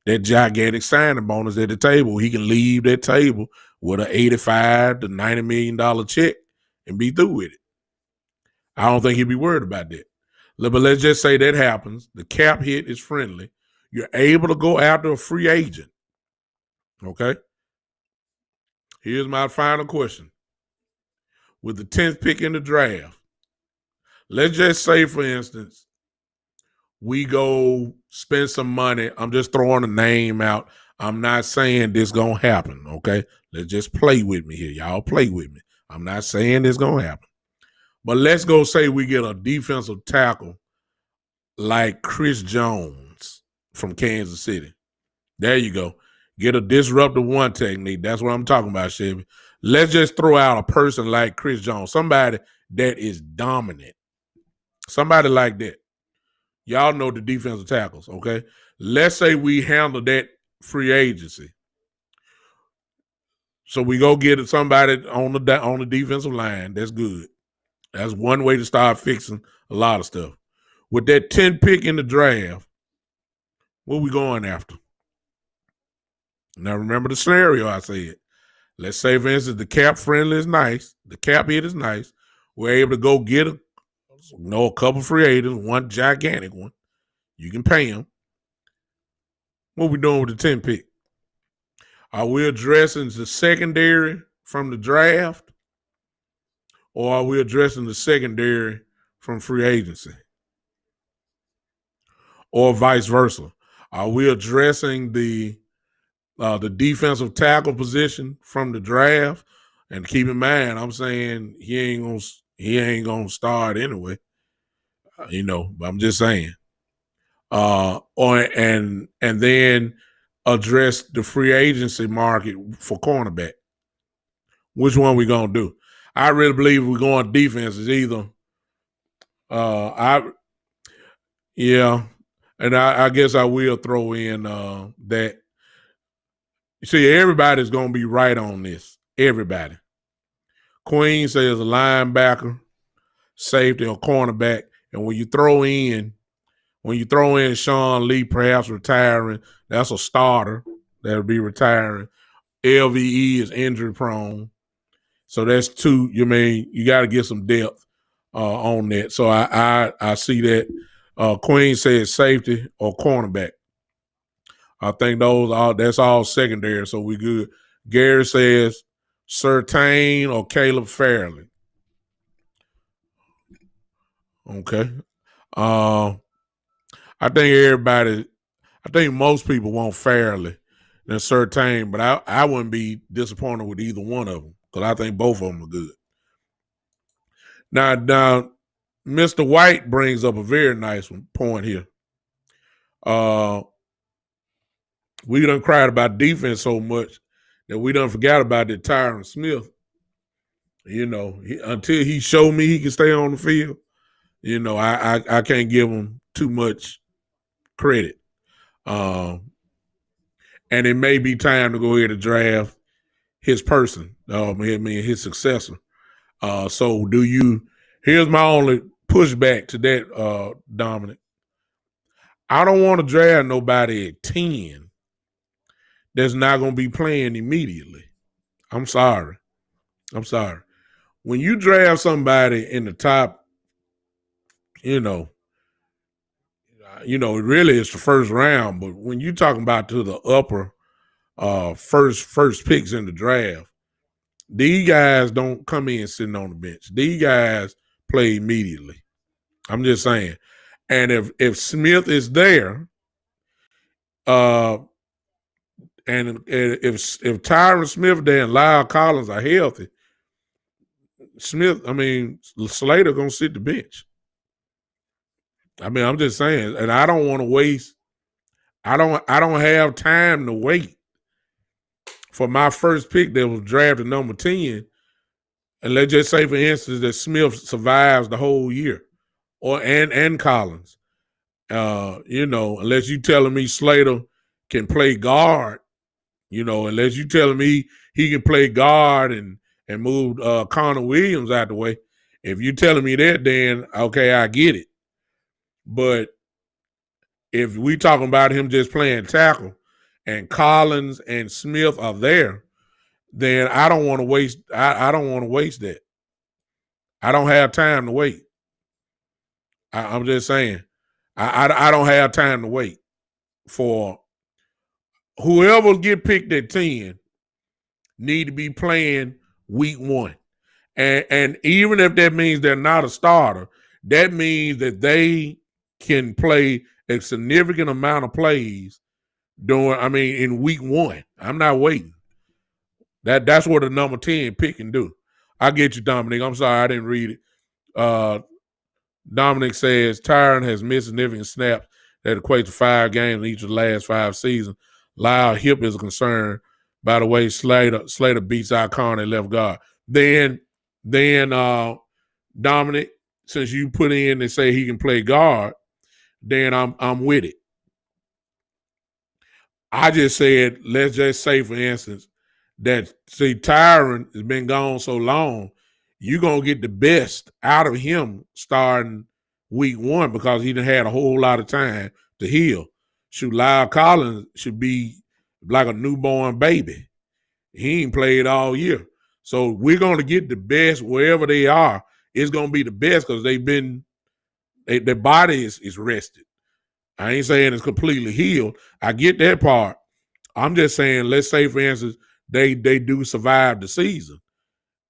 that gigantic signing bonus at the table. He can leave that table with an $85 to $90 million check and be through with it. I don't think he'd be worried about that. But let's just say that happens. The cap hit is friendly. You're able to go after a free agent. Okay? Here's my final question. With the 10th pick in the draft, let's just say, for instance, we go spend some money. I'm just throwing a name out. I'm not saying this going to happen, okay? Let's just play with me here. Y'all play with me. I'm not saying this going to happen. But let's go say we get a defensive tackle like Chris Jones from Kansas City. There you go. Get a disruptive one technique. That's what I'm talking about, Chevy. Let's just throw out a person like Chris Jones, somebody that is dominant. Somebody like that. Y'all know the defensive tackles, okay? Let's say we handle that free agency. So we go get somebody on the defensive line. That's good. That's one way to start fixing a lot of stuff. With that 10 pick in the draft, what we going after? Now remember the scenario I said. Let's say, for instance, the cap friendly is nice. The cap hit is nice. We're able to go get a couple free agents, one gigantic one. You can pay him. What we doing with the 10 pick? Are we addressing the secondary from the draft? Or are we addressing the secondary from free agency? Or vice versa? Are we addressing the defensive tackle position from the draft? And keep in mind, I'm saying he ain't gonna start anyway. But I'm just saying. And then address the free agency market for cornerback. Which one we gonna do? I really believe we're going defense is either. And I guess I will throw in that. You see, everybody's gonna be right on this. Everybody. Queen says a linebacker, safety, or cornerback, and when you throw in Sean Lee, perhaps retiring, that's a starter that'll be retiring. LVE is injury prone. So that's two. You got to get some depth on that. So I see that. Queen says safety or cornerback. I think that's all secondary, so we good. Gary says Surtain or Caleb Farley. Okay. I think most people want Farley than Surtain, but I wouldn't be disappointed with either one of them because I think both of them are good. Now, Mr. White brings up a very nice point here. We done cried about defense so much that we done forgot about that Tyron Smith. You know, until he showed me he can stay on the field, you know, I can't give him too much credit. And it may be time to go ahead and draft his person, his successor. So here's my only pushback to that, Dominic. I don't want to draft nobody at 10 that's not going to be playing immediately. I'm sorry. When you draft somebody in the top, really it's the first round, but when you're talking about to the upper first picks in the draft, these guys don't come in sitting on the bench. These guys play immediately. I'm just saying. And if Smith is there, and if Tyron Smith there and Lyle Collins are healthy, Slater gonna sit the bench. I'm just saying, and I don't want to waste. I don't have time to wait for my first pick that was drafted number 10. And let's just say, for instance, that Smith survives the whole year, and Collins. Unless you telling me Slater can play guard, unless you telling me he can play guard and move Connor Williams out the way. If you telling me that, then okay, I get it. But if we talking about him just playing tackle and Collins and Smith are there, then I don't want to waste. I don't want to waste that. I don't have time to wait. I'm just saying, I don't have time to wait for whoever get picked at 10 need to be playing week 1. And even if that means they're not a starter, that means that they can play a significant amount of plays in week 1. I'm not waiting. That's what a number 10 pick can do. I get you, Dominic. I'm sorry I didn't read it. Dominic says Tyron has missed significant snaps that equate to 5 games in each of the last 5 seasons. Lyle hip is a concern. By the way, Slater beats our corner at left guard. Then Dominic, since you put in and say he can play guard, then I'm with it. I just said, let's just say, for instance, that Tyron has been gone so long, you're going to get the best out of him starting week 1 because he done had a whole lot of time to heal. Lyle Collins should be like a newborn baby. He ain't played all year. So we're going to get the best wherever they are. It's going to be the best because their body is rested. I ain't saying it's completely healed. I get that part. I'm just saying, let's say, for instance, they do survive the season.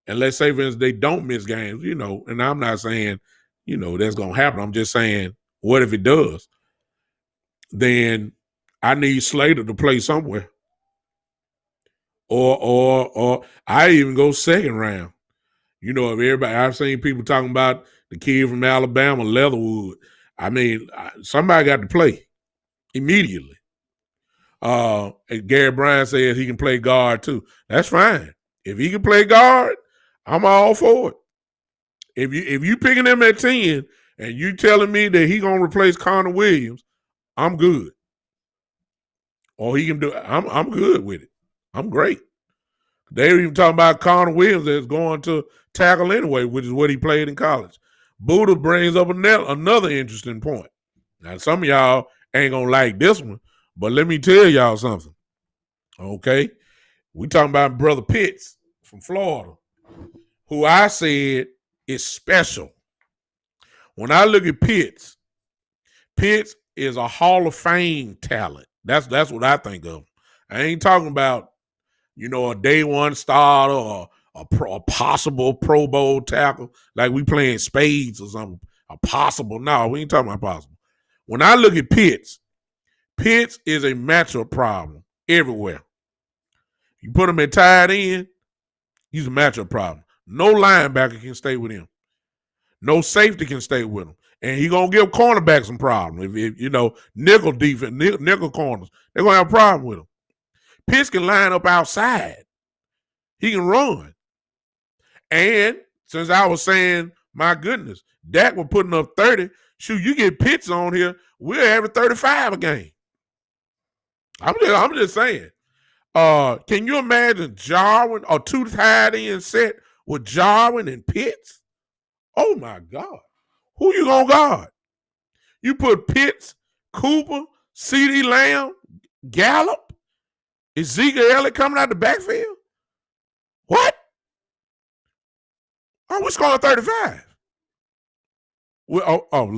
And let's say, for instance, they don't miss games, and I'm not saying, that's going to happen. I'm just saying, what if it does? Then I need Slater to play somewhere. Or I even go second round. If everybody, I've seen people talking about the kid from Alabama, Leatherwood. Somebody got to play immediately. Gary Bryant says he can play guard too. That's fine. If he can play guard, I'm all for it. If you picking him at 10 and you telling me that he gonna replace Connor Williams, I'm good. Or he can do it. I'm good with it. I'm great. They were even talking about Connor Williams that's going to tackle anyway, which is what he played in college. Buddha brings up another interesting point. Now, some of y'all ain't gonna like this one, but let me tell y'all something. Okay? We talking about Brother Pitts from Florida, who I said is special. When I look at Pitts is a Hall of Fame talent. That's what I think of. I ain't talking about, a day one starter or a possible Pro Bowl tackle, like we playing spades or something. A possible. No, we ain't talking about possible. When I look at Pitts is a matchup problem everywhere. You put him at tight end, he's a matchup problem. No linebacker can stay with him. No safety can stay with him. And he gonna give cornerback some problems. If you know, nickel defense, nickel corners, they're gonna have a problem with him. Pitts can line up outside. He can run. And since I was saying, my goodness, Dak was putting up 30. Shoot, you get Pitts on here, we're having 35 a game. I'm just saying. Can you imagine Jarwin or two tight ends set with Jarwin and Pitts? Oh my God. Who you gonna guard? You put Pitts, Cooper, CeeDee Lamb, Gallup, Ezekiel Elliott coming out the backfield? What? Oh, we're scoring 35.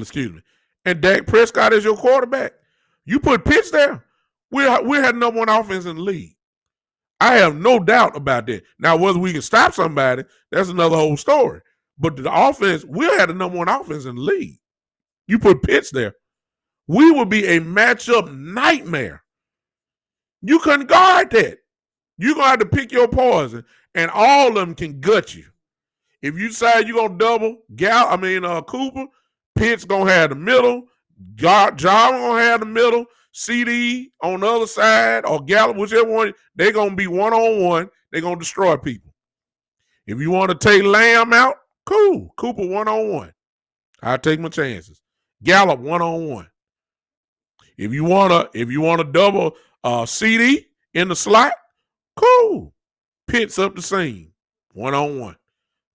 Excuse me. And Dak Prescott is your quarterback. You put Pitts there, we're had number one offense in the league. I have no doubt about that. Now, whether we can stop somebody, that's another whole story. But the offense, we'll have the number one offense in the league. You put Pitts there, we would be a matchup nightmare. You couldn't guard that. You're going to have to pick your poison, and all of them can gut you. If you decide you're going to double Cooper, Pitts going to have the middle, Jarwin going to have the middle, CD on the other side, or Gallup, whichever one, they're going to be one-on-one. They're going to destroy people. If you want to take Lamb out, cool. Cooper one-on-one. I'll take my chances. Gallup one-on-one. If you want to double CD in the slot, cool. Pitts up the seam, one-on-one.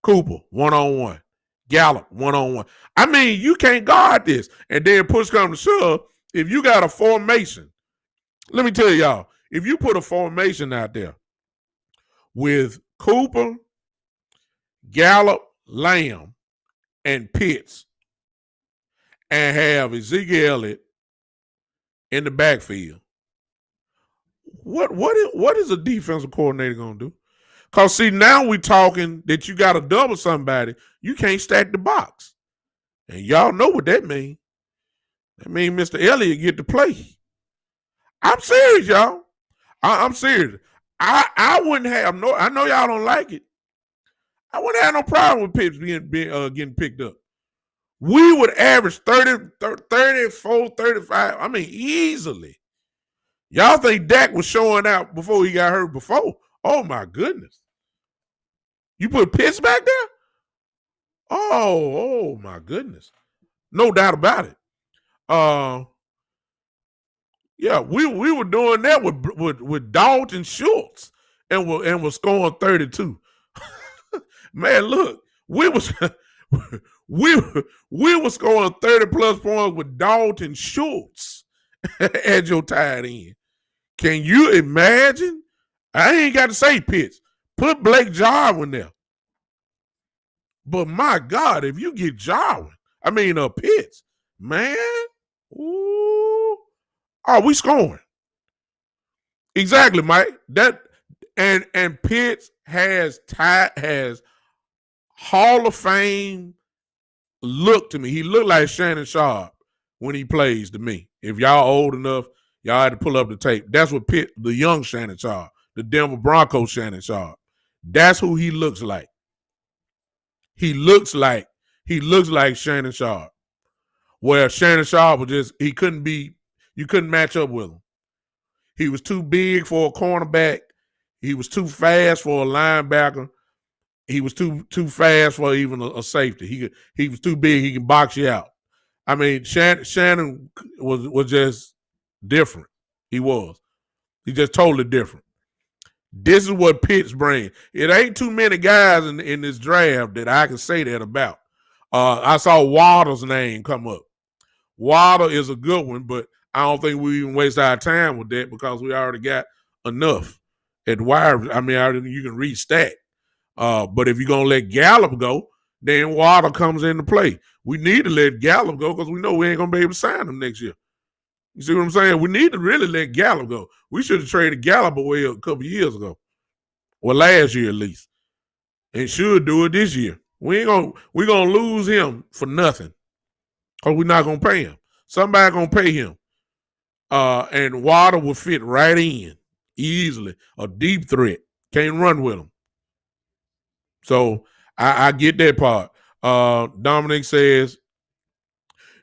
Cooper one-on-one. Gallup one-on-one. I mean, you can't guard this. And then push comes to shove, if you got a formation, let me tell y'all, if you put a formation out there with Cooper, Gallup, Lamb, and Pitts, and have Ezekiel Elliott in the backfield, what is a defensive coordinator going to do? Because, see, now we're talking that you got to double somebody. You can't stack the box. And y'all know what that means. That means Mr. Elliott get to play. I'm serious, y'all. I'm serious. I wouldn't have no, I know y'all don't like it. I wouldn't have no problem with Pitts getting picked up. We would average 30, 34, 35. I mean, easily. Y'all think Dak was showing out before he got hurt before? Oh, my goodness. You put Pitts back there? Oh, my goodness. No doubt about it. Yeah, we were doing that with Dalton Schultz and was scoring 32. Man, look, we were scoring 30 plus points with Dalton Schultz at your tight end. Can you imagine? I ain't got to say Pitts. Put Blake Jarwin there. But my God, if you get Pitts, man, ooh, we scoring. Exactly, Mike. That and Pitts has Hall of Fame look to me. He looked like Shannon Sharp when he plays to me. If y'all old enough, y'all had to pull up the tape. That's what Pitt, the young Shannon Sharp, the Denver Broncos Shannon Sharp. That's who he looks like. He looks like Shannon Sharp. Where Shannon Sharp was you couldn't match up with him. He was too big for a cornerback. He was too fast for a linebacker. He was too fast for even a safety. He was too big. He can box you out. I mean, Shannon was just different. He was. He just totally different. This is what Pitts brings. It ain't too many guys in this draft that I can say that about. I saw Waddle's name come up. Waddle is a good one, but I don't think we even waste our time with that because we already got enough at wide. I mean, you can restack. But if you're going to let Gallup go, then Waddle comes into play. We need to let Gallup go because we know we ain't going to be able to sign him next year. You see what I'm saying? We need to really let Gallup go. We should have traded Gallup away a couple years ago. Or last year at least. And should do it this year. We're gonna lose him for nothing. Because we're not gonna pay him. Somebody gonna pay him. And Waddle will fit right in easily. A deep threat. Can't run with him. So I get that part. Dominic says,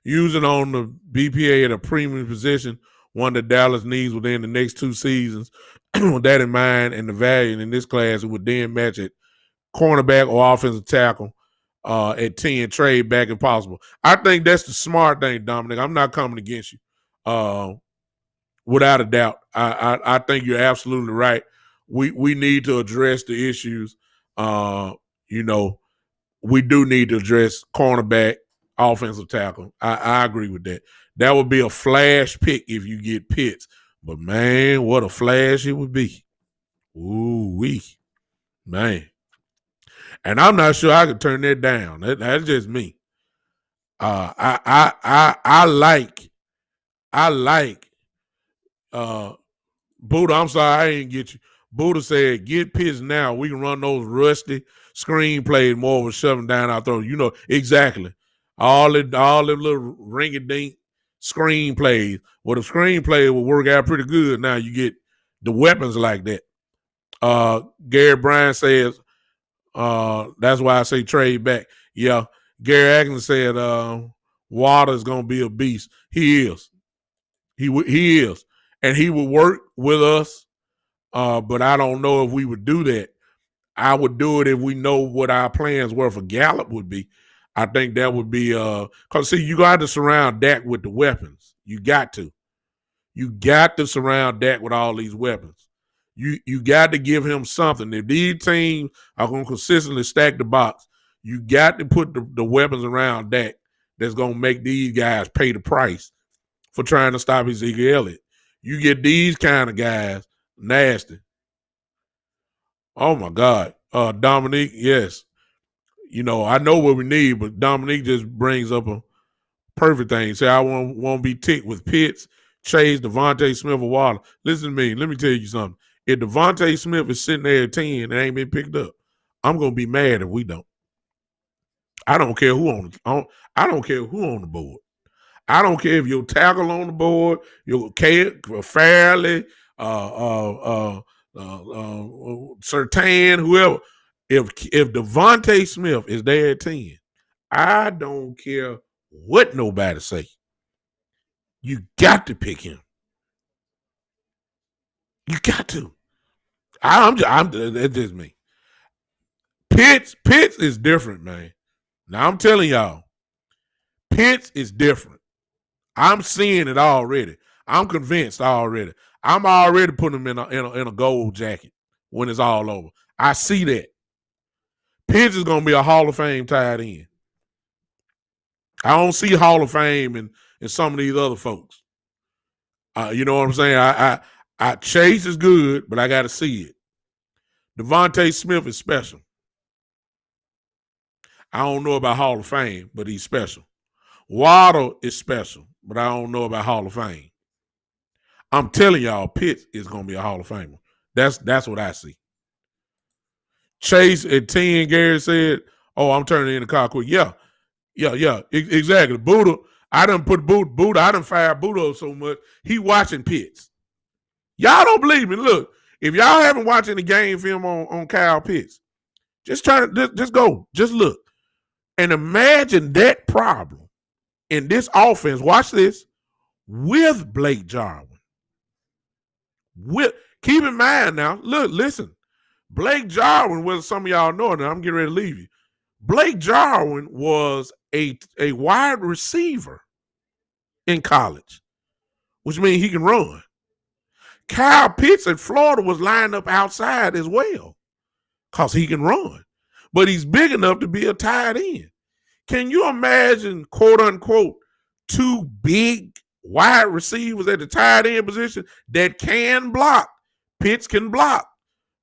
using on the BPA at a premium position, one that Dallas needs within the next 2 seasons. With that in mind and the value in this class, it would then match at cornerback or offensive tackle at 10, trade back if possible. I think that's the smart thing, Dominic. I'm not coming against you. Without a doubt. I think you're absolutely right. We need to address the issues. We do need to address cornerback, offensive tackle. I agree with that. That would be a flash pick if you get Pitts. But, man, what a flash it would be. Ooh-wee. Man. And I'm not sure I could turn that down. That's just me. I like Buddha. I'm sorry, I didn't get you. Buddha said, get Pitts now. We can run those rusty screenplays more with shoving down our throat. You know, exactly. All the little ring-a-dink screenplays. Well, the screenplay will work out pretty good. Now you get the weapons like that. Gary Bryan says, that's why I say trade back. Yeah. Gary Atkins said, Water's going to be a beast. He is. He is. And he would work with us, but I don't know if we would do that. I would do it if we know what our plans were for Gallup would be. I think that would be because see, you got to surround Dak with the weapons. You got to. You got to surround Dak with all these weapons. You got to give him something. If these teams are going to consistently stack the box, you got to put the weapons around Dak that's going to make these guys pay the price for trying to stop Ezekiel Elliott. You get these kind of guys, nasty. Oh, my God. Dominique, yes. I know what we need, but Dominique just brings up a perfect thing. Say, I won't be ticked with Pitts, Chase, Devontae Smith, or Waller. Listen to me. Let me tell you something. If Devontae Smith is sitting there at 10 and ain't been picked up, I'm going to be mad if we don't. I don't care who on the board. I don't care if your tackle on the board, your Fairley, Surtain, whoever. If Devontae Smith is there at 10, I don't care what nobody say. You got to pick him. You got to. That's just me. Pitts is different, man. Now I'm telling y'all, Pitts is different. I'm seeing it already. I'm convinced already. I'm already putting him in a gold jacket when it's all over. I see that. Pitts is going to be a Hall of Fame tight end. I don't see Hall of Fame in some of these other folks. You know what I'm saying? I Chase is good, but I got to see it. Devontae Smith is special. I don't know about Hall of Fame, but he's special. Waddle is special, but I don't know about Hall of Fame. I'm telling y'all, Pitts is going to be a Hall of Famer. That's what I see. Chase at 10, Gary said, oh, I'm turning in the car quick. Yeah, exactly. Buddha, I done put Buddha, I done fired Buddha so much, he watching Pitts. Y'all don't believe me. Look, if y'all haven't watched any game film on Kyle Pitts, just go. Just look. And imagine that problem in this offense, watch this, with Blake Jarwin. Keep in mind now, listen, Blake Jarwin, whether some of y'all know it, and I'm getting ready to leave you. Blake Jarwin was a wide receiver in college, which means he can run. Kyle Pitts at Florida was lined up outside as well because he can run. But he's big enough to be a tight end. Can you imagine, quote unquote, two big wide receivers at the tight end position that can block? Pitts can block.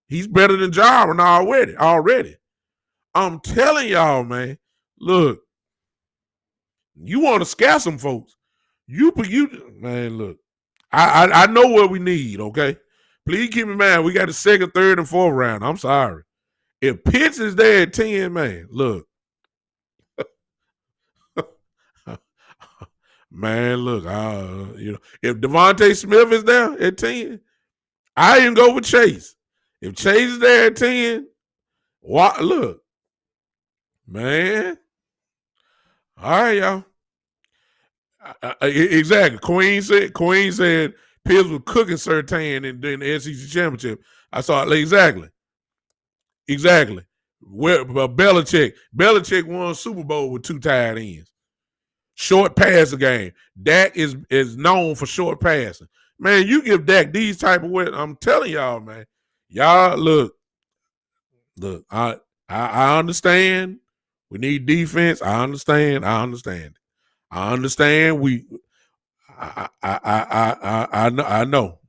He's better than Jarwin already. I'm telling y'all, man, look, you want to scare some folks. Man, look, I know what we need, okay? Please keep in mind, we got the second, third, and fourth round. I'm sorry. If Pitts is there at 10, man, look. Man, look, if Devontae Smith is there at 10, I even go with Chase. If Chase is there at 10, look, man, All right, y'all. Exactly. Queen said Pitts was cooking Surtain in the SEC championship. I saw it exactly. Where Belichick won Super Bowl with 2 tight ends. Short passing game. Dak is known for short passing. Man, you give Dak these type of weapons. I'm telling y'all, man. Y'all look. I understand. We need defense. I understand. I know.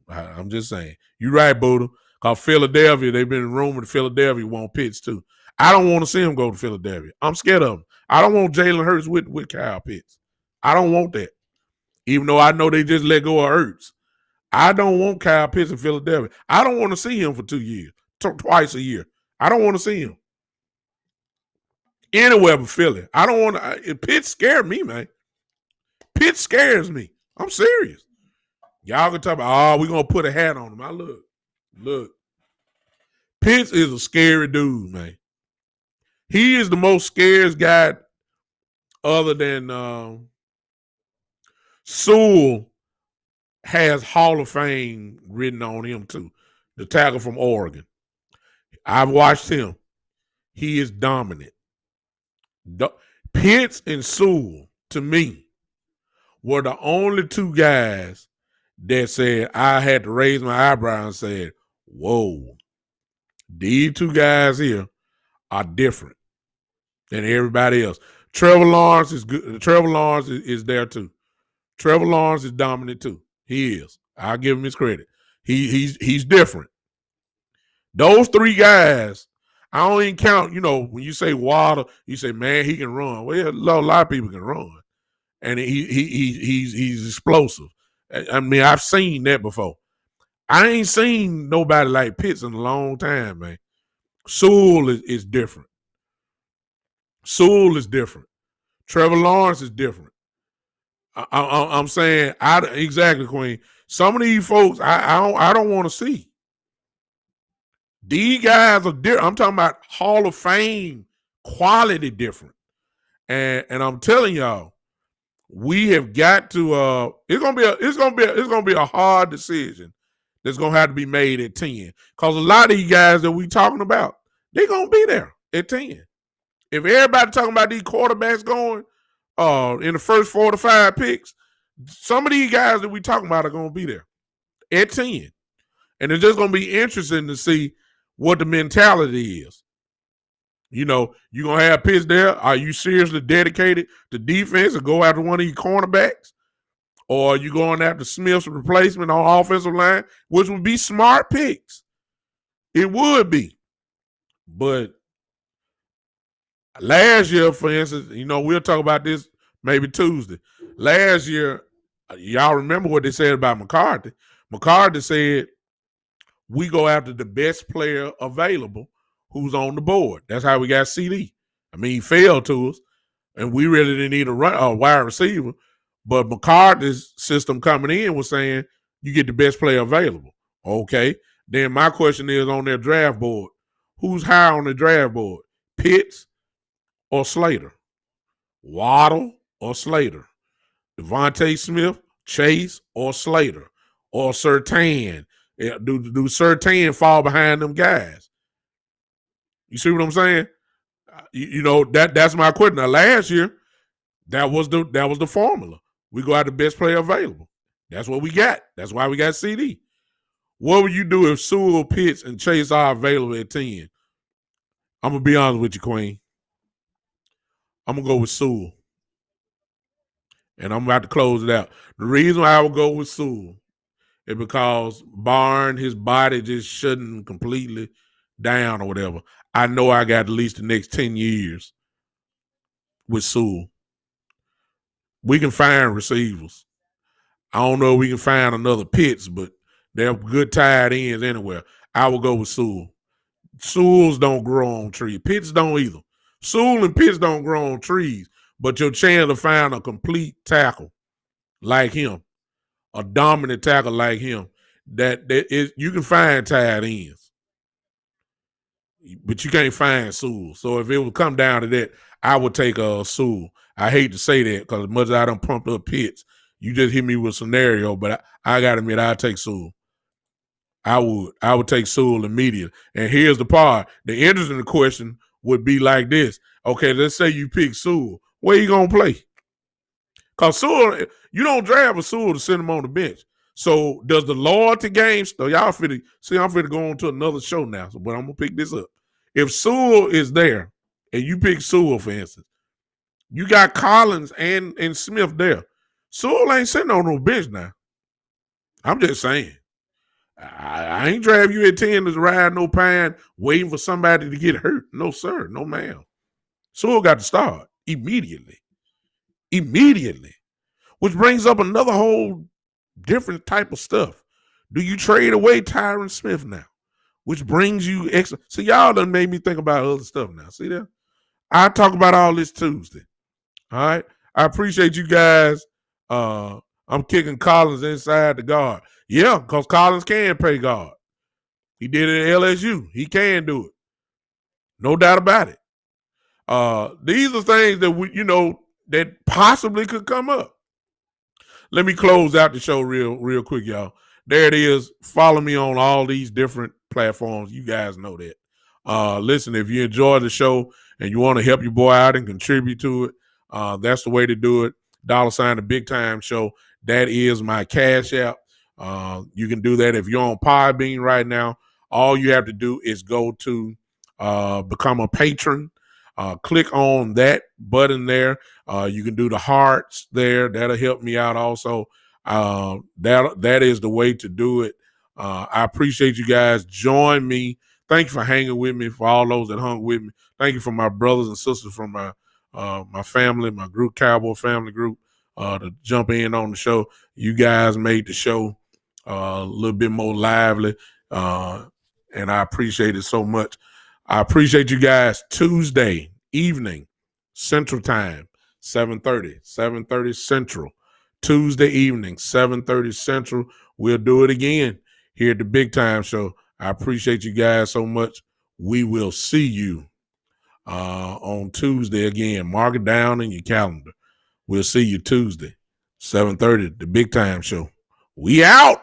I'm just saying. You're right, Buddha. Because Philadelphia, they've been rumored Philadelphia want Pitts too. I don't want to see him go to Philadelphia. I'm scared of him. I don't want Jalen Hurts with Kyle Pitts. I don't want that. Even though I know they just let go of Hurts. I don't want Kyle Pitts in Philadelphia. I don't want to see him for 2 years, twice a year. I don't want to see him anywhere but Philly. I don't want to. Pitts scared me, man. Pitts scares me. I'm serious. Y'all can talk about, we're going to put a hat on him. I look. Pitts is a scary dude, man. He is the most scariest guy other than Sewell has Hall of Fame written on him too. The tackle from Oregon. I've watched him. He is dominant. Pitts and Sewell, to me, were the only 2 guys that said I had to raise my eyebrow and said, whoa, these 2 guys here are different than everybody else. Trevor Lawrence is good. Trevor Lawrence is there too. Trevor Lawrence is dominant too. He is. I'll give him his credit. He's different. Those 3 guys, I don't even count, when you say Waddle, you say, man, he can run. Well, a lot of people can run. And he's explosive. I mean, I've seen that before. I ain't seen nobody like Pitts in a long time, man. Sewell is different. Sewell is different. Trevor Lawrence is different. I'm saying, exactly, Queen. Some of these folks, I don't want to see. These guys are different. I'm talking about Hall of Fame quality different. And I'm telling y'all, we have got to. It's gonna be a hard decision that's gonna have to be made at 10. Because a lot of these guys that we talking about, they're gonna be there at 10. If everybody talking about these quarterbacks going in the first 4 to 5 picks, some of these guys that we talking about are gonna be there at 10. And it's just gonna be interesting to see what the mentality is. You're going to have Pitts there. Are you seriously dedicated to defense or go after one of your cornerbacks? Or are you going after Smith's replacement on offensive line, which would be smart picks? It would be. But last year, for instance, we'll talk about this maybe Tuesday. Last year, y'all remember what they said about McCarthy. McCarthy said, we go after the best player available who's on the board. That's how we got CD. I mean, he failed to us, and we really didn't need a wide receiver. But McCarthy's system coming in was saying you get the best player available. Okay. Then my question is on their draft board. Who's higher on the draft board? Pitts or Slater? Waddle or Slater? Devontae Smith, Chase or Slater? Or Surtain? Do Surtain fall behind them guys? You see what I'm saying? That's my question. Now, last year, that was the formula. We go out the best player available. That's what we got. That's why we got CD. What would you do if Sewell, Pitts, and Chase are available at 10? I'm gonna be honest with you, Queen. I'm gonna go with Sewell, and I'm about to close it out. The reason why I would go with Sewell is because barring his body just shutting completely down or whatever, I know I got at least the next 10 years with Sewell. We can find receivers. I don't know if we can find another Pitts, but they're good tight ends anywhere. I will go with Sewell. Sewells don't grow on trees. Pitts don't either. Sewell and Pitts don't grow on trees, but your chance to find a complete tackle like him, a dominant tackle like him, you can find tight ends, but you can't find Sewell. So if it would come down to that, I would take Sewell. I hate to say that because as much as I done pumped up Pitts, you just hit me with a scenario, but I got to admit, I'd take Sewell. I would take Sewell immediately. And here's the part. The interesting question would be like this. Okay, let's say you pick Sewell. Where you going to play? Because Sewell, you don't draft a Sewell to send him on the bench. So does the loyalty game, so y'all finna, see, I'm finna go on to another show now, but I'm going to pick this up. If Sewell is there, and you pick Sewell, for instance, you got Collins and Smith there. Sewell ain't sitting on no bench now. I'm just saying. I ain't driving you at 10 to ride no pine waiting for somebody to get hurt. No, sir. No, ma'am. Sewell got to start immediately. Immediately. Which brings up another whole different type of stuff. Do you trade away Tyron Smith now? Which brings you extra. So y'all done made me think about other stuff now. See that? I'll talk about all this Tuesday. All right. I appreciate you guys. I'm kicking Collins inside the guard. Yeah, because Collins can play guard. He did it at LSU. He can do it. No doubt about it. These are things that that possibly could come up. Let me close out the show real quick, y'all. There it is. Follow me on all these different platforms. You guys know that. Listen, if you enjoy the show and you want to help your boy out and contribute to it, that's the way to do it. $, the Big Time Show. That is my Cash App. You can do that if you're on Podbean right now. All you have to do is go to become a patron. Click on that button there. You can do the hearts there. That'll help me out also. That is the way to do it. I appreciate you guys. Join me. Thank you for hanging with me, for all those that hung with me. Thank you for my brothers and sisters from my family, my group, Cowboy Family Group, to jump in on the show. You guys made the show a little bit more lively, and I appreciate it so much. I appreciate you guys. Tuesday evening, Central Time, 7:30 Central. Tuesday evening, 7:30 Central. We'll do it again here at the Big Time Show. I appreciate you guys so much. We will see you on Tuesday again. Mark it down in your calendar. We'll see you Tuesday, 7:30, the Big Time Show. We out.